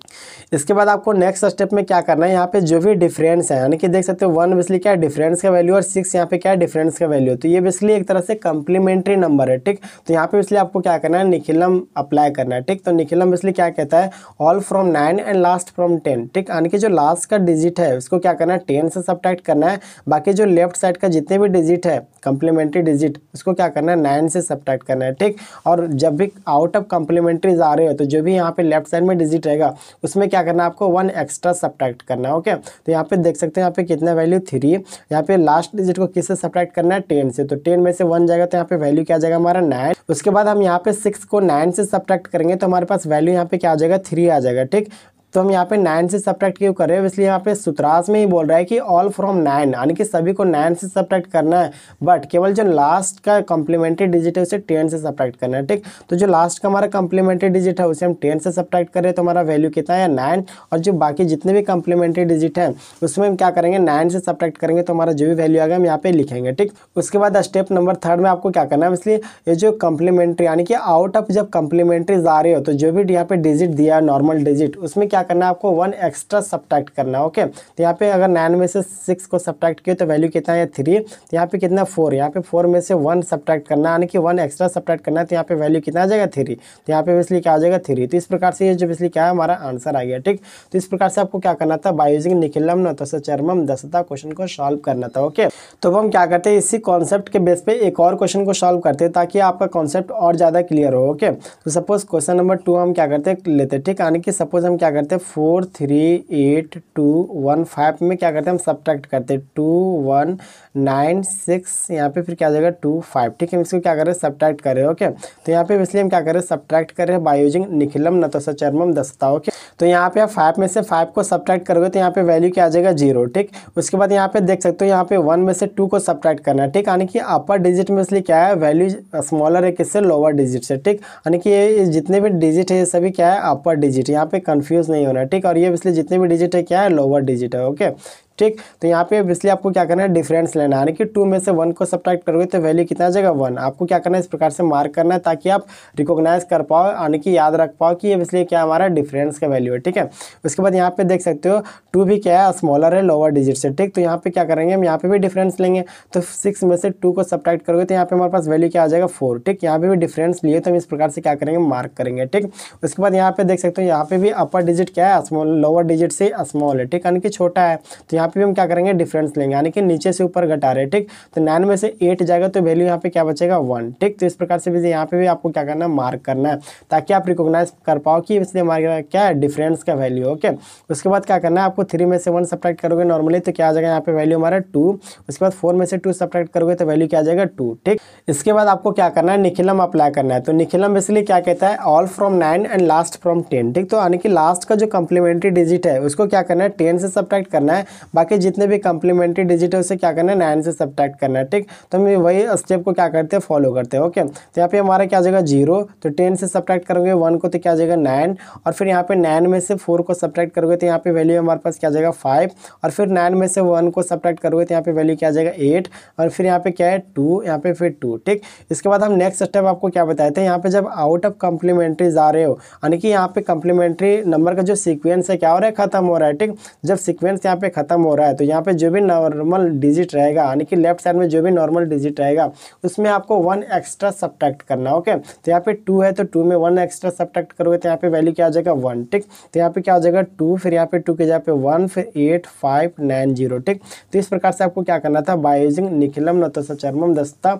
इसके बाद आपको नेक्स्ट स्टेप में क्या करना है, यहाँ पे जो भी डिफरेंस है, यानी कि देख सकते हो 1 बेसिकली क्या है, डिफरेंस का वैल्यू, और 6 यहाँ पे क्या है, डिफरेंस का वैल्यू, तो ये बेसिकली एक तरह से कंप्लीमेंट्री नंबर है, ठीक। तो यहाँ पे इसलिए आपको क्या करना है, निखिलम अप्लाई करना है, ठीक। तो निखिलम बेसिकली क्या कहता है, all from 9 and last from 10, ठीक। यानी कि जो लास्ट का डिजिट है उसको क्या करना है, 10 से सब्ट्रैक्ट करना है, बाकी जो लेफ्ट साइड का जितने भी डिजिट है कंप्लीमेंट्री डिजिट उसको क्या करना है, 9 से सब्ट्रैक्ट करना है, ठीक। और जब भी आउट ऑफ कंप्लीमेंट्रीज आ रहे हो तो जो भी यहाँ पे लेफ्ट साइड में डिजिट रहेगा उसमें क्या करना है, आपको 1 एक्स्ट्रा सब्ट्रैक्ट करना है, ओके। तो यहाँ पे देख सकते हैं यहाँ पे कितना वैल्यू 3, यहाँ पे लास्ट डिजिट को किससे सब्ट्रैक्ट करना है, 10 से, तो 10 में से 1 जाएगा तो यहाँ पे वैल्यू क्या आ जाएगा हमारा 9। उसके बाद हम यहाँ पे 6 को 9 से सब्ट्रैक्ट करेंगे तो हमारे पास वैल्यू यहाँ पे क्या आ जाएगा 3 आ जाएगा, ठीक। तो हम यहाँ पे 9 से सब्ट्रैक्ट क्यों कर रहे हैं, इसलिए यहाँ पे सूत्रांश में ही बोल रहा है कि ऑल फ्रॉम 9, यानी कि सभी को 9 से सब्ट्रैक्ट करना है, बट केवल जो लास्ट का कॉम्प्लीमेंट्री डिजिट है उसे 10 से सब्ट्रैक्ट करना है, ठीक। तो जो लास्ट का हमारा कॉम्प्लीमेंट्री डिजिट है उसे हम 10 से सब्ट्रैक्ट कर रहे हैं तो हमारा वैल्यू कितना है 9, और जो बाकी जितने भी कॉम्प्लीमेंट्री डिजिट है उसमें हम क्या करेंगे, 9 से सब्ट्रैक्ट करेंगे तो हमारा जो भी वैल्यू आएगा हम यहाँ पे लिखेंगे, ठीक। उसके बाद स्टेप नंबर 3 में आपको क्या करना है, इसलिए ये जो कॉम्प्लीमेंट्री यानी कि आउट ऑफ जब कॉम्प्लीमेंट्रीज आ रहे हो तो जो भी यहाँ पे डिजिट दिया है नॉर्मल डिजिट उसमें क्या करना है, आपको 1 एक्स्ट्रा सब्ट्रैक्ट करना है, ओके। तो यहाँ पे अगर 9 में से 6 को सब्ट्रैक्ट किए तो वैल्यू कितना है 3, तो यहाँ पे कितना 4, यहाँ पे 4 में से 1 सब्ट्रैक्ट करना यानी कि 1 एक्स्ट्रा सब्ट्रैक्ट करना है, तो यहाँ पे वैल्यू कितना आ जाएगा 3, तो यहाँ पे इसलिए क्या आ जाएगा 3। तो इस प्रकार से ये जो इसलिए क्या है हमारा आंसर आ गया, ठीक। तो इस प्रकार से आपको क्या करना था, बाय यूजिंग निखिलम नतोसचर्मम दसता क्वेश्चन को सॉल्व करना था, ओके। तो अब हम क्या करते हैं, इसी कॉन्सेप्ट के बेस पे एक और क्वेश्चन को सॉल्व करते हैं ताकि आपका कॉन्सेप्ट और ज़्यादा क्लियर हो, ओके। तो सपोज क्वेश्चन नंबर 2 हम क्या करते हैं लेते हैं, ठीक। यानी कि सपोज हम क्या करते हैं 4 3 8 2 1 5 में क्या करते हैं हम सब्ट्रैक्ट करते हैं 2 1 9 6, यहाँ पे फिर क्या आ जाएगा 2 5, ठीक है। इसको क्या कर रहे हैं सब्ट्रैक्ट कर रहे हैं, ओके। तो यहाँ पे इसलिए हम क्या कर रहे हैं सब्ट्रैक्ट कर रहे हैं बाय यूजिंग निखिलम नतोसचर्मम दसता, ओके। तो यहाँ पे आप 5 में से 5 को सब्ट्रैक्ट करोगे तो यहाँ पे वैल्यू क्या आ जाएगा 0, ठीक। उसके बाद यहाँ पे देख सकते हो यहाँ पे 1 में से 2 को सब्ट्रैक्ट करना है, ठीक। यानी कि अपर डिजिट में इसलिए क्या है वैल्यू स्मॉलर है किससे, लोअर डिजिट से, ठीक। यानी कि ये जितने भी डिजिट है ये सभी क्या है अपर डिजिट, यहाँ पे कंफ्यूज नहीं होना, ठीक। और ये इसलिए जितने भी डिजिट है क्या है लोअर डिजिट है, ओके, ठीक। तो यहाँ पे इसलिए आपको क्या करना है डिफरेंस लेना है, यानी कि 2 में से 1 को सब्ट्रैक्ट करोगे तो वैल्यू कितना आ जाएगा 1। आपको क्या करना है इस प्रकार से मार्क करना है ताकि आप रिकॉग्नाइज कर पाओ, यानी कि याद रख पाओ कि ये इसलिए क्या हमारा डिफरेंस का वैल्यू है, ठीक है। उसके बाद यहाँ पे देख सकते हो 2 भी क्या है स्मॉलर है लोअर डिजिट से, ठीक। तो यहाँ पे क्या करेंगे हम यहाँ पे भी डिफरेंस लेंगे, तो 6 में से 2 को सब्ट्रैक्ट करोगे तो यहाँ पे हमारे पास वैल्यू क्या आ जाएगा 4, ठीक। यहाँ पे भी डिफरेंस लिए तो हम इस प्रकार से क्या करेंगे मार्क करेंगे, ठीक। उसके बाद यहाँ पे देख सकते हो यहाँ पे भी अपर डिजिट क्या है स्मॉल, लोअर डिजिट से स्मॉल है, ठीक, यानी कि छोटा है, तो यहाँ पे भी हम क्या करेंगे डिफरेंस लेंगे, यानी कि नीचे से ऊपर घटा रहे, ठीक। तो 9 में से 8 जाएगा तो वैल्यू यहाँ पे क्या बचेगा 1, ठीक। तो इस प्रकार से भी यहाँ पे भी आपको क्या करना है मार्क करना है ताकि आप रिकॉग्नाइज कर पाओ कि इसलिए हमारे क्या है डिफरेंस का वैल्यू, ओके। उसके बाद क्या करना है आपको 3 में से 1 सब्ट्रैक्ट करोगे नॉर्मली तो क्या आ जाएगा यहाँ पे वैल्यू हमारा 2। उसके बाद 4 में से 2 सब्ट्रैक्ट करोगे तो वैल्यू क्या आ जाएगा 2, ठीक। इसके बाद आपको क्या करना है निखिलम अप्लाई करना है, तो निखिलम बेसिकली क्या कहता है all from 9 and last from 10, ठीक। तो यानी कि लास्ट का जो कॉम्प्लीमेंट्री डिजिट है उसको क्या करना है 10 से सब्ट्रैक्ट करना है, बाकी जितने भी कॉम्प्लीमेंट्री डिजिट है उसे क्या करना है 9 से सब्ट्रैक्ट करना है, ठीक। तो हम वही स्टेप को क्या करते हैं फॉलो करते हैं, ओके। तो यहाँ पे हमारा क्या आ जाएगा 0, तो 10 से सब्ट्रैक्ट करोगे 1 को तो क्या आ जाएगा 9, और फिर यहाँ पे 9 में से 4 को सब्ट्रैक्ट करोगे तो यहाँ पे वैल्यू हमारे पास क्या आ जाएगा 5, और फिर 9 में से 1 को सब्ट्रैक्ट करोगे तो यहाँ पे वैल्यू क्या आ जाएगा 8, और फिर यहाँ पे क्या है 2, यहाँ पे फिर 2, ठीक। इसके बाद हम नेक्स्ट स्टेप आपको क्या बताए थे, यहाँ पे जब आउट ऑफ कॉम्प्लीमेंट्रीज आ रहे हो यानी कि यहाँ पे कॉम्प्लीमेंट्री नंबर का जो सीक्वेंस है क्या हो रहा है खत्म हो रहा है, ठीक। जब सीक्वेंस यहाँ पे खत्म हो रहा है तो यहाँ पे जो भी नॉर्मल डिजिट रहेगा यानी कि लेफ्ट साइड में जो भी नॉर्मल डिजिट रहेगा उसमें आपको 1 एक्स्ट्रा सब्ट्रैक्ट करना। ओके, तो यहाँ पे 2 है तो 2 में 1 एक्स्ट्रा सब्ट्रैक्ट करोगे तो यहाँ पे वैल्यू क्या आ जाएगा 1। ठीक, तो यहाँ पे क्या हो जाएगा 2, फिर यहाँ पे 2 के जगह पे 1, फिर 8 5 9 0। ठीक, तो इस प्रकार से आपको क्या करना था, बाय यूजिंग निखिलम नतोसचर्मम दस्ता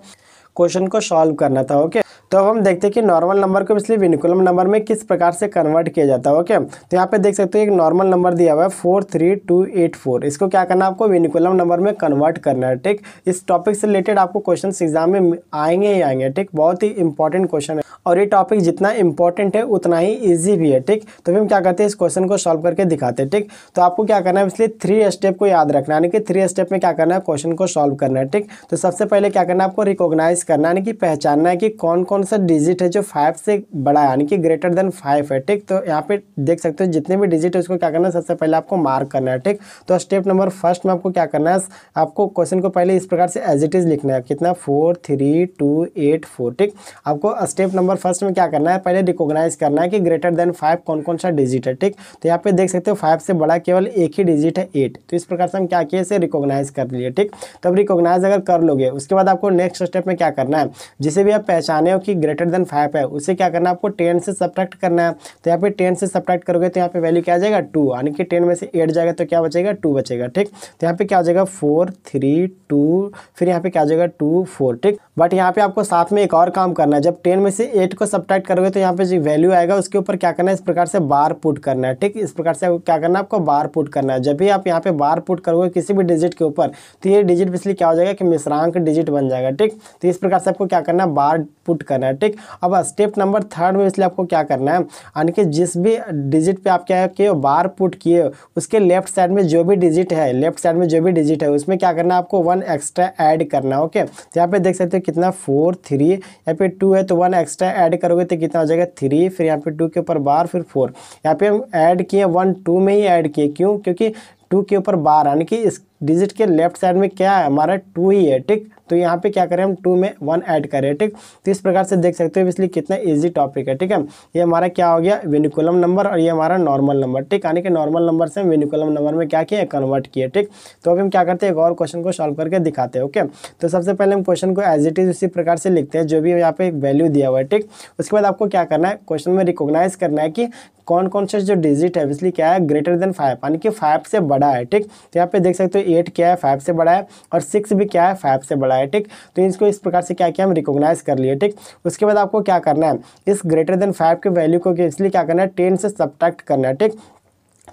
क्वेश्चन को सॉल्व करना था। ओके, तो अब हम देखते हैं कि नॉर्मल नंबर को इसलिए विनिकुलम नंबर में किस प्रकार से कन्वर्ट किया जाता है। ओके, तो यहाँ पे देख सकते हो एक नॉर्मल नंबर दिया हुआ है 43284, इसको क्या करना है आपको विनिकुलम नंबर में कन्वर्ट करना है। ठीक, इस टॉपिक से रिलेटेड आपको क्वेश्चन एग्जाम में आएंगे ही आएंगे। ठीक, बहुत ही इंपॉर्टेंट क्वेश्चन है और ये टॉपिक जितना इंपॉर्टेंट है उतना ही ईजी भी है। ठीक, तो फिर हम क्या करते हैं इस क्वेश्चन को सॉल्व करके दिखाते हैं। ठीक, तो आपको क्या करना है इसलिए 3 स्टेप को याद रखना, यानी कि 3 स्टेप में क्या करना है क्वेश्चन को सॉल्व करना है। ठीक, तो सबसे पहले क्या करना है आपको रिकॉग्नाइज करना है, यानी कि पहचानना है कि कौन कौन सा डिजिट है जो 5 से बड़ा है यानी कि ग्रेटर देन 5 है। ठीक, तो यहाँ पे देख सकते हो जितने भी डिजिट है उसको क्या करना है सबसे पहले आपको मार्क करना है। ठीक, तो स्टेप नंबर फर्स्ट में आपको क्या करना है, आपको क्वेश्चन को पहले इस प्रकार से एज इट इज लिखना है, कितना 4 3 2 8 4। ठीक, आपको स्टेप नंबर फर्स्ट में क्या करना है, पहले रिकॉग्नाइज करना है कि ग्रेटर देन 5 कौन कौन सा डिजिट है। ठीक, तो यहाँ पे देख सकते हो 5 से बड़ा केवल एक ही डिजिट है 8, तो इस प्रकार से हम क्या किए इसे रिकॉग्नाइज कर लिए। ठीक, तो अब रिकॉग्नाइज अगर कर लोगे उसके बाद आपको नेक्स्ट स्टेप में क्या करना है, जिसे भी आप पहचाने हो कि ग्रेटर देन 5 है उसे क्या करना है आपको 10 से सब्ट्रैक्ट करना है। तो यहाँ पे 10 से सब्ट्रैक्ट करोगे तो यहाँ पे वैल्यू क्या आ जाएगा 2, यानी कि 10 में से 8 जाएगा तो क्या बचेगा 2 बचेगा। ठीक, तो यहाँ पे क्या हो जाएगा 4 3 2, फिर यहाँ पे क्या हो जाएगा 2 4। ठीक, बट यहाँ पे आपको साथ में एक और काम करना है, जब 10 में से 8 को सब्ट्रैक्ट करोगे तो यहाँ पे जो वैल्यू आएगा उसके ऊपर क्या करना है इस प्रकार से बार पुट करना है। ठीक, इस प्रकार से क्या करना है आपको बार पुट करना है। जब भी आप यहाँ पे बार पुट करोगे किसी भी डिजिट के ऊपर तो ये डिजिट बेसिकली क्या हो जाएगा कि मिश्रांक डिजिट बन जाएगा। ठीक, तो इस प्रकार से आपको क्या करना है बार पुट करना है। ठीक, अब स्टेप नंबर 3 में इसलिए आपको क्या करना है, यानी कि जिस भी डिजिट पे आप क्या किए बार पुट किए उसके लेफ्ट साइड में जो भी डिजिट है, लेफ्ट साइड में जो भी डिजिट है उसमें क्या करना है आपको 1 एक्स्ट्रा ऐड करना। ओके, तो यहाँ पे देख सकते हो कितना 4 3, यहाँ पे 2 है तो 1 एक्स्ट्रा ऐड करोगे तो कितना हो जाएगा 3, फिर यहाँ पे 2 के ऊपर बार फिर 4। यहाँ पे हम ऐड किए 1 2 में ही ऐड किए, क्यों, क्योंकि 2 के ऊपर बार यानी कि इस डिजिट के लेफ्ट साइड में क्या है हमारा 2 ही है। ठीक, तो यहाँ पे क्या करें हम 2 में 1 ऐड करें। ठीक, तो इस प्रकार से देख सकते हो इसलिए कितना इजी टॉपिक है। ठीक है, ये हमारा क्या हो गया विनिकुलम नंबर और ये हमारा नॉर्मल नंबर। ठीक, यानी कि नॉर्मल नंबर से हम विनिकुलम नंबर में क्या किया कन्वर्ट किए। ठीक, तो अभी हम क्या करते हैं एक और क्वेश्चन को सॉल्व करके दिखाते हैं। ओके, तो सबसे पहले हम क्वेश्चन को एज इट इज उसी प्रकार से लिखते हैं जो भी यहाँ पे एक वैल्यू दिया हुआ है। ठीक, उसके बाद आपको क्या करना है क्वेश्चन में रिकॉग्नाइज करना है कि कौन कौन से जो डिजिट है इसलिए क्या है ग्रेटर देन 5 यानी कि 5 से बड़ा है। ठीक, तो यहाँ पे देख सकते हो 8 क्या है 5 से बड़ा है और 6 भी क्या है 5 से बड़ा है। ठीक, तो इसको इस प्रकार से क्या किया हम रिकॉग्नाइज कर लिए। ठीक, उसके बाद आपको क्या करना है इस ग्रेटर देन 5 के वैल्यू को इसलिए क्या करना है 10 से सब्ट्रैक्ट करना है। ठीक,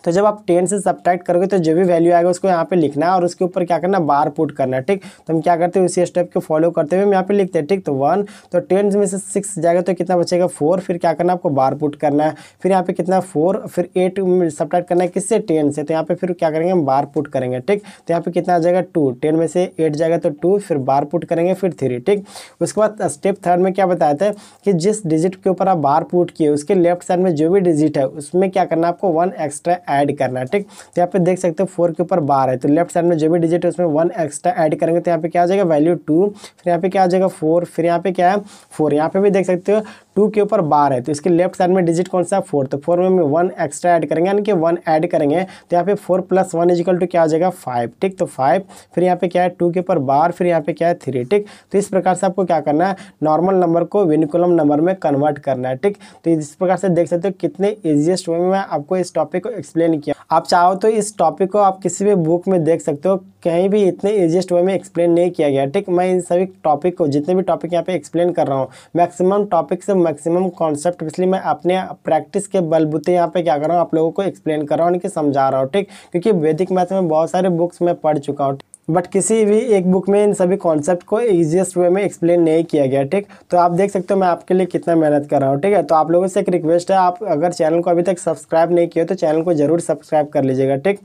तो जब आप 10 से सब्ट्रैक्ट करोगे तो जो भी वैल्यू आएगा उसको यहाँ पे लिखना है और उसके ऊपर क्या करना है बार पुट करना है। ठीक, तो हम क्या करते हैं उसी स्टेप को फॉलो करते हुए हम यहाँ पे लिखते हैं। ठीक, तो 1 तो 10 में से 6 जाएगा तो कितना बचेगा 4, फिर क्या करना है आपको बार पुट करना है, फिर यहाँ पे कितना 4, फिर 8 सब्ट्रैक्ट करना है किससे 10 से, तो यहाँ पे फिर क्या करेंगे हम बार पुट करेंगे। ठीक, तो यहाँ पे कितना आ जाएगा 2, 10 में से 8 जाएगा तो 2, फिर बार पुट करेंगे फिर 3। ठीक, उसके बाद स्टेप 3 में क्या बताया था कि जिस डिजिट के ऊपर आप बार पुट किए उसके लेफ्ट साइड में जो भी डिजिट है उसमें क्या करना है आपको 1 एक्स्ट्रा ऐड करना है। ठीक, तो यहाँ पे देख सकते हो 4 के ऊपर बार है तो लेफ्ट साइड में जो भी डिजिट है उसमें 1 एक्स्ट्रा ऐड करेंगे तो यहाँ पे क्या आ जाएगा वैल्यू 2, फिर यहाँ पे क्या आ जाएगा 4, फिर यहाँ पे क्या है 4। यहाँ पे भी देख सकते हो 2 के ऊपर बार है तो इसके लेफ्ट साइड में डिजिट कौन सा है 4, तो 4 में 1 एक्स्ट्रा ऐड करेंगे यानी कि 1 ऐड करेंगे तो यहाँ पे 4 + 1 = क्या आ जाएगा 5। ठीक, तो 5, फिर यहाँ पे क्या है 2 के ऊपर बार, फिर यहाँ पे क्या है 3। ठीक, तो इस प्रकार से आपको क्या करना है नॉर्मल नंबर को विनिकुलम नंबर में कन्वर्ट करना है। ठीक, तो इस प्रकार से देख सकते हो कितने ईजीएस्ट वे में आपको इस टॉपिक को एक्सप्लेन किया। आप चाहो तो इस टॉपिक को आप किसी भी बुक में देख सकते हो, कहीं भी इतने ईजीएस्ट वे में एक्सप्लेन नहीं किया गया। ठीक, मैं इन सभी टॉपिक को जितने भी टॉपिक यहाँ पे एक्सप्लेन कर रहा हूँ मैक्सिमम टॉपिक से मैक्सिमम कॉन्सेप्ट इसलिए मैं अपने प्रैक्टिस के बलबूते यहाँ पे क्या कर रहा हूँ आप लोगों को एक्सप्लेन कर रहा हूँ, समझा रहा हूँ। ठीक, क्योंकि वैदिक मैथ में बहुत सारे बुक्स में पढ़ चुका हूँ बट किसी भी एक बुक में इन सभी कॉन्सेप्ट को इजीएस्ट वे में एक्सप्लेन नहीं किया गया। ठीक, तो आप देख सकते हो मैं आपके लिए कितना मेहनत कर रहा हूँ। ठीक है, तो आप लोगों से एक रिक्वेस्ट है, आप अगर चैनल को अभी तक सब्सक्राइब नहीं किया तो चैनल को जरूर सब्सक्राइब कर लीजिएगा। ठीक,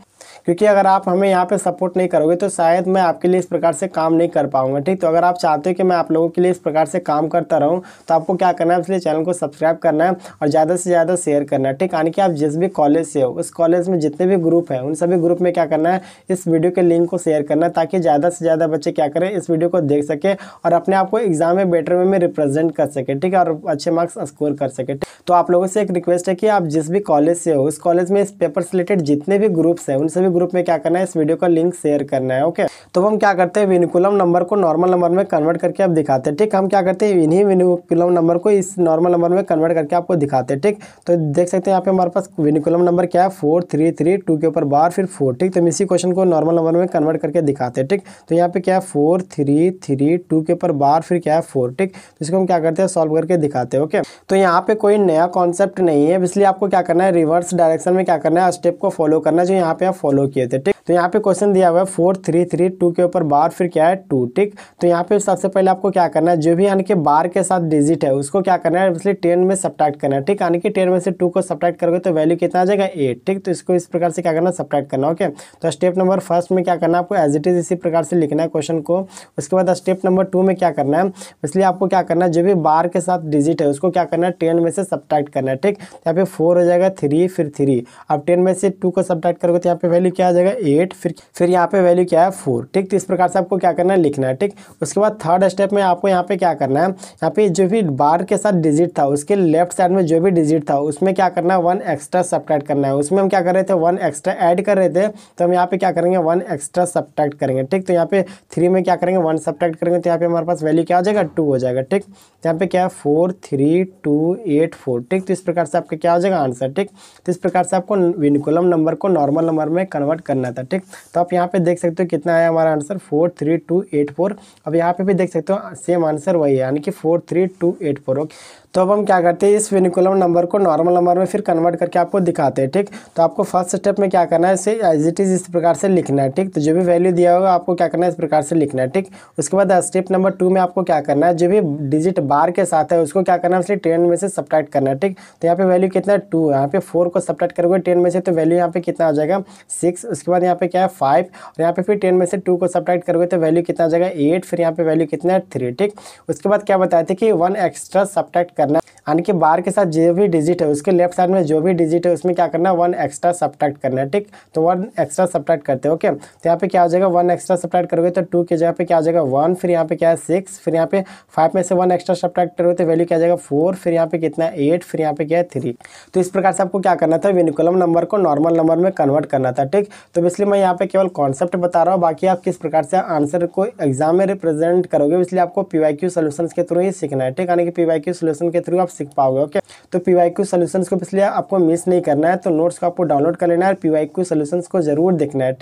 क्योंकि अगर आप हमें यहाँ पे सपोर्ट नहीं करोगे तो शायद मैं आपके लिए इस प्रकार से काम नहीं कर पाऊंगा। ठीक, तो अगर आप चाहते हो कि मैं आप लोगों के लिए इस प्रकार से काम करता रहूँ तो आपको क्या करना है इसलिए चैनल को सब्सक्राइब करना है और ज़्यादा से ज़्यादा शेयर करना है। ठीक, यानी कि आप जिस भी कॉलेज से हो उस कॉलेज में जितने भी ग्रुप हैं उन सभी ग्रुप में क्या करना है इस वीडियो के लिंक को शेयर करना है ताकि ज़्यादा से ज़्यादा बच्चे क्या करें इस वीडियो को देख सके और अपने आप को एग्जाम में बेटर वे में रिप्रेजेंट कर सके। ठीक है, और अच्छे मार्क्स स्कोर कर सके। तो आप लोगों से एक रिक्वेस्ट है कि आप जिस भी कॉलेज से हो उस कॉलेज में इस पेपर से रिलेटेड जितने भी ग्रुप्स हैं उन सभी ग्रुप में क्या करना है, इस वीडियो का लिंक शेयर करना है। ओके, तो हम क्या करते हैं, विनिकुलम नंबर को नॉर्मल नंबर में कन्वर्ट करके अब दिखाते हैं। ठीक, हम क्या करते हैं, इन्हीं विनिकुलम नंबर को इस नॉर्मल नंबर में कन्वर्ट करके आपको दिखाते हैं। ठीक, तो देख सकते हैं यहाँ पे हमारे पास विनिकुलम नंबर क्या है, 4332 के ऊपर बार फिर 4। ठीक, तो हम इसी क्वेश्चन को नॉर्मल नंबर में कन्वर्ट करके दिखाते हैं। ठीक, तो यहाँ पे क्या है, 4332 के ऊपर बार फिर क्या है 4। ठीक, तो इसको हम क्या करते हैं, सॉल्व करके दिखाते हैं। ओके, तो यहाँ पे कोई नया कॉन्सेप्ट नहीं है, इसलिए आपको क्या करना है, रिवर्स डायरेक्शन में क्या करना है, स्टेप को फॉलो करना है जो यहाँ पे आप फॉलो किए थे। ठीक, तो यहाँ पे क्वेश्चन दिया हुआ है 4332 के ऊपर बार फिर क्या है 2। ठीक, तो यहाँ पे सबसे पहले आपको क्या करना है, जो भी यानी कि बार के साथ डिजिट है उसको क्या करना है, इसलिए 10 में सब्ट्रैक्ट करना है। ठीक, यानी कि 10 में से 2 को सब्ट्रैक्ट करोगे तो वैल्यू कितना आ जाएगा, 8। ठीक, तो इसको इस प्रकार से क्या करना है, सब्ट्रैक्ट करना। ओके, तो स्टेप नंबर फर्स्ट में क्या करना है, आपको एज इट इज इसी प्रकार से लिखना है क्वेश्चन को। उसके बाद स्टेप नंबर 2 में क्या करना है, इसलिए आपको क्या करना है, जो भी बार के साथ डिजिट है उसको क्या करना है, 10 में से सब्ट्रैक्ट करना है। ठीक, यहाँ पे 4 हो जाएगा, 3 फिर 3। अब 10 में से 2 को सब्ट्रैक्ट करोगे तो यहाँ पे वैल्यू क्या आ जाएगा, 8 फिर यहाँ पे वैल्यू क्या है 4। ठीक, तो इस प्रकार से आपको क्या करना है, लिखना है। ठीक, उसके बाद थर्ड स्टेप में आपको यहाँ पे क्या करना है, यहाँ पे जो भी बार के साथ डिजिट था उसके लेफ्ट साइड में जो भी डिजिट था उसमें क्या करना है, 1 एक्स्ट्रा सब्ट्रैक्ट करना है। उसमें हम क्या कर रहे थे, 1 एक्स्ट्रा ऐड कर रहे थे, तो हम यहाँ पे क्या करेंगे, 1 एक्स्ट्रा सब्ट्रैक्ट करेंगे। ठीक, तो यहाँ पे 3 में क्या करेंगे, 1 सब्ट्रैक्ट करेंगे तो यहाँ पे हमारे पास वैल्यू क्या आ जाएगा, 2 हो जाएगा। ठीक, तो यहाँ पे क्या है, 4 3 2 8 4। ठीक, तो इस प्रकार से आपका क्या हो जाएगा आंसर। ठीक, तो इस प्रकार से आपको विनिकुलम नंबर को नॉर्मल नंबर में कन्वर्ट करना था। ठीक, तो आप यहाँ पे देख सकते हो कितना आया हमारा आंसर, 43284। अब यहाँ पे भी देख सकते हो सेम आंसर वही है, यानी कि 43284। ओके, तो अब हम क्या करते हैं, इस विनिकुलम नंबर को नॉर्मल नंबर में फिर कन्वर्ट करके आपको दिखाते हैं। ठीक, तो आपको फर्स्ट स्टेप में क्या करना है, इसे एज इट इज इस प्रकार से लिखना है। ठीक, तो जो भी वैल्यू दिया होगा आपको क्या करना है, इस प्रकार से लिखना है। ठीक, उसके बाद स्टेप नंबर 2 में आपको क्या करना है, जो भी डिजिट बार के साथ है उसको क्या करना है, इसलिए 10 में से सब्ट्रैक्ट करना है। ठीक, तो यहाँ पे वैल्यू कितना है, 2। यहाँ पे 4 को सब्ट्रैक्ट करोगे 10 में से तो वैल्यू यहाँ पे कितना आ जाएगा, 6। उसके बाद यहाँ पे क्या है 5, और यहाँ पे फिर 10 में से 2 को सब्ट्रैक्ट करोगे तो वैल्यू कितना आ जाएगा, 8। फिर यहाँ पे वैल्यू कितना है, 3। ठीक, उसके बाद क्या बताए थे कि 1 एक्स्ट्रा सब्ट्रैक्ट करना है, यानी कि बार के साथ जो भी डिजिट है उसके लेफ्ट साइड में जो भी डिजिट है उसमें क्या करना है, 1 एक्स्ट्रा सब्ट्रैक्ट करना है। ठीक, तो 1 एक्स्ट्रा सब्ट्रैक्ट करते हैं। ओके, तो यहाँ पे क्या हो जाएगा, 1 एक्स्ट्रा सब्ट्रैक्ट करोगे तो 2 की जगह पे क्या आ जाएगा 1। फिर यहाँ पे क्या है 6। फिर यहाँ पे 5 में से 1 एक्स्ट्रा सब्ट्रैक्ट करोगे तो वैल्यू क्या आ जाएगा 4। फिर यहाँ पे कितना है 8। फिर यहाँ पे क्या है 3। तो इस प्रकार से आपको क्या करना था, विनिकुलम नंबर को नॉर्मल नंबर में कन्वर्ट करना था। ठीक, तो इसलिए मैं यहाँ पे केवल कॉन्सेप्ट बता रहा हूँ, बाकी आप किस प्रकार से आंसर को एग्जाम में रिप्रेजेंट करोगे इसलिए आपको PYQ सॉल्यूशंस के थ्रू ही सीखना है। ठीक, यानी कि PYQ सॉल्यूशन के थ्रू आप सीख पाओगे। ओके, तो PYQ सॉल्यूशंस को इसलिए आपको मिस नहीं करना है, तो नोट्स को आपको डाउनलोड कर लेना है, PYQ सॉल्यूशंस को जरूर देखना है।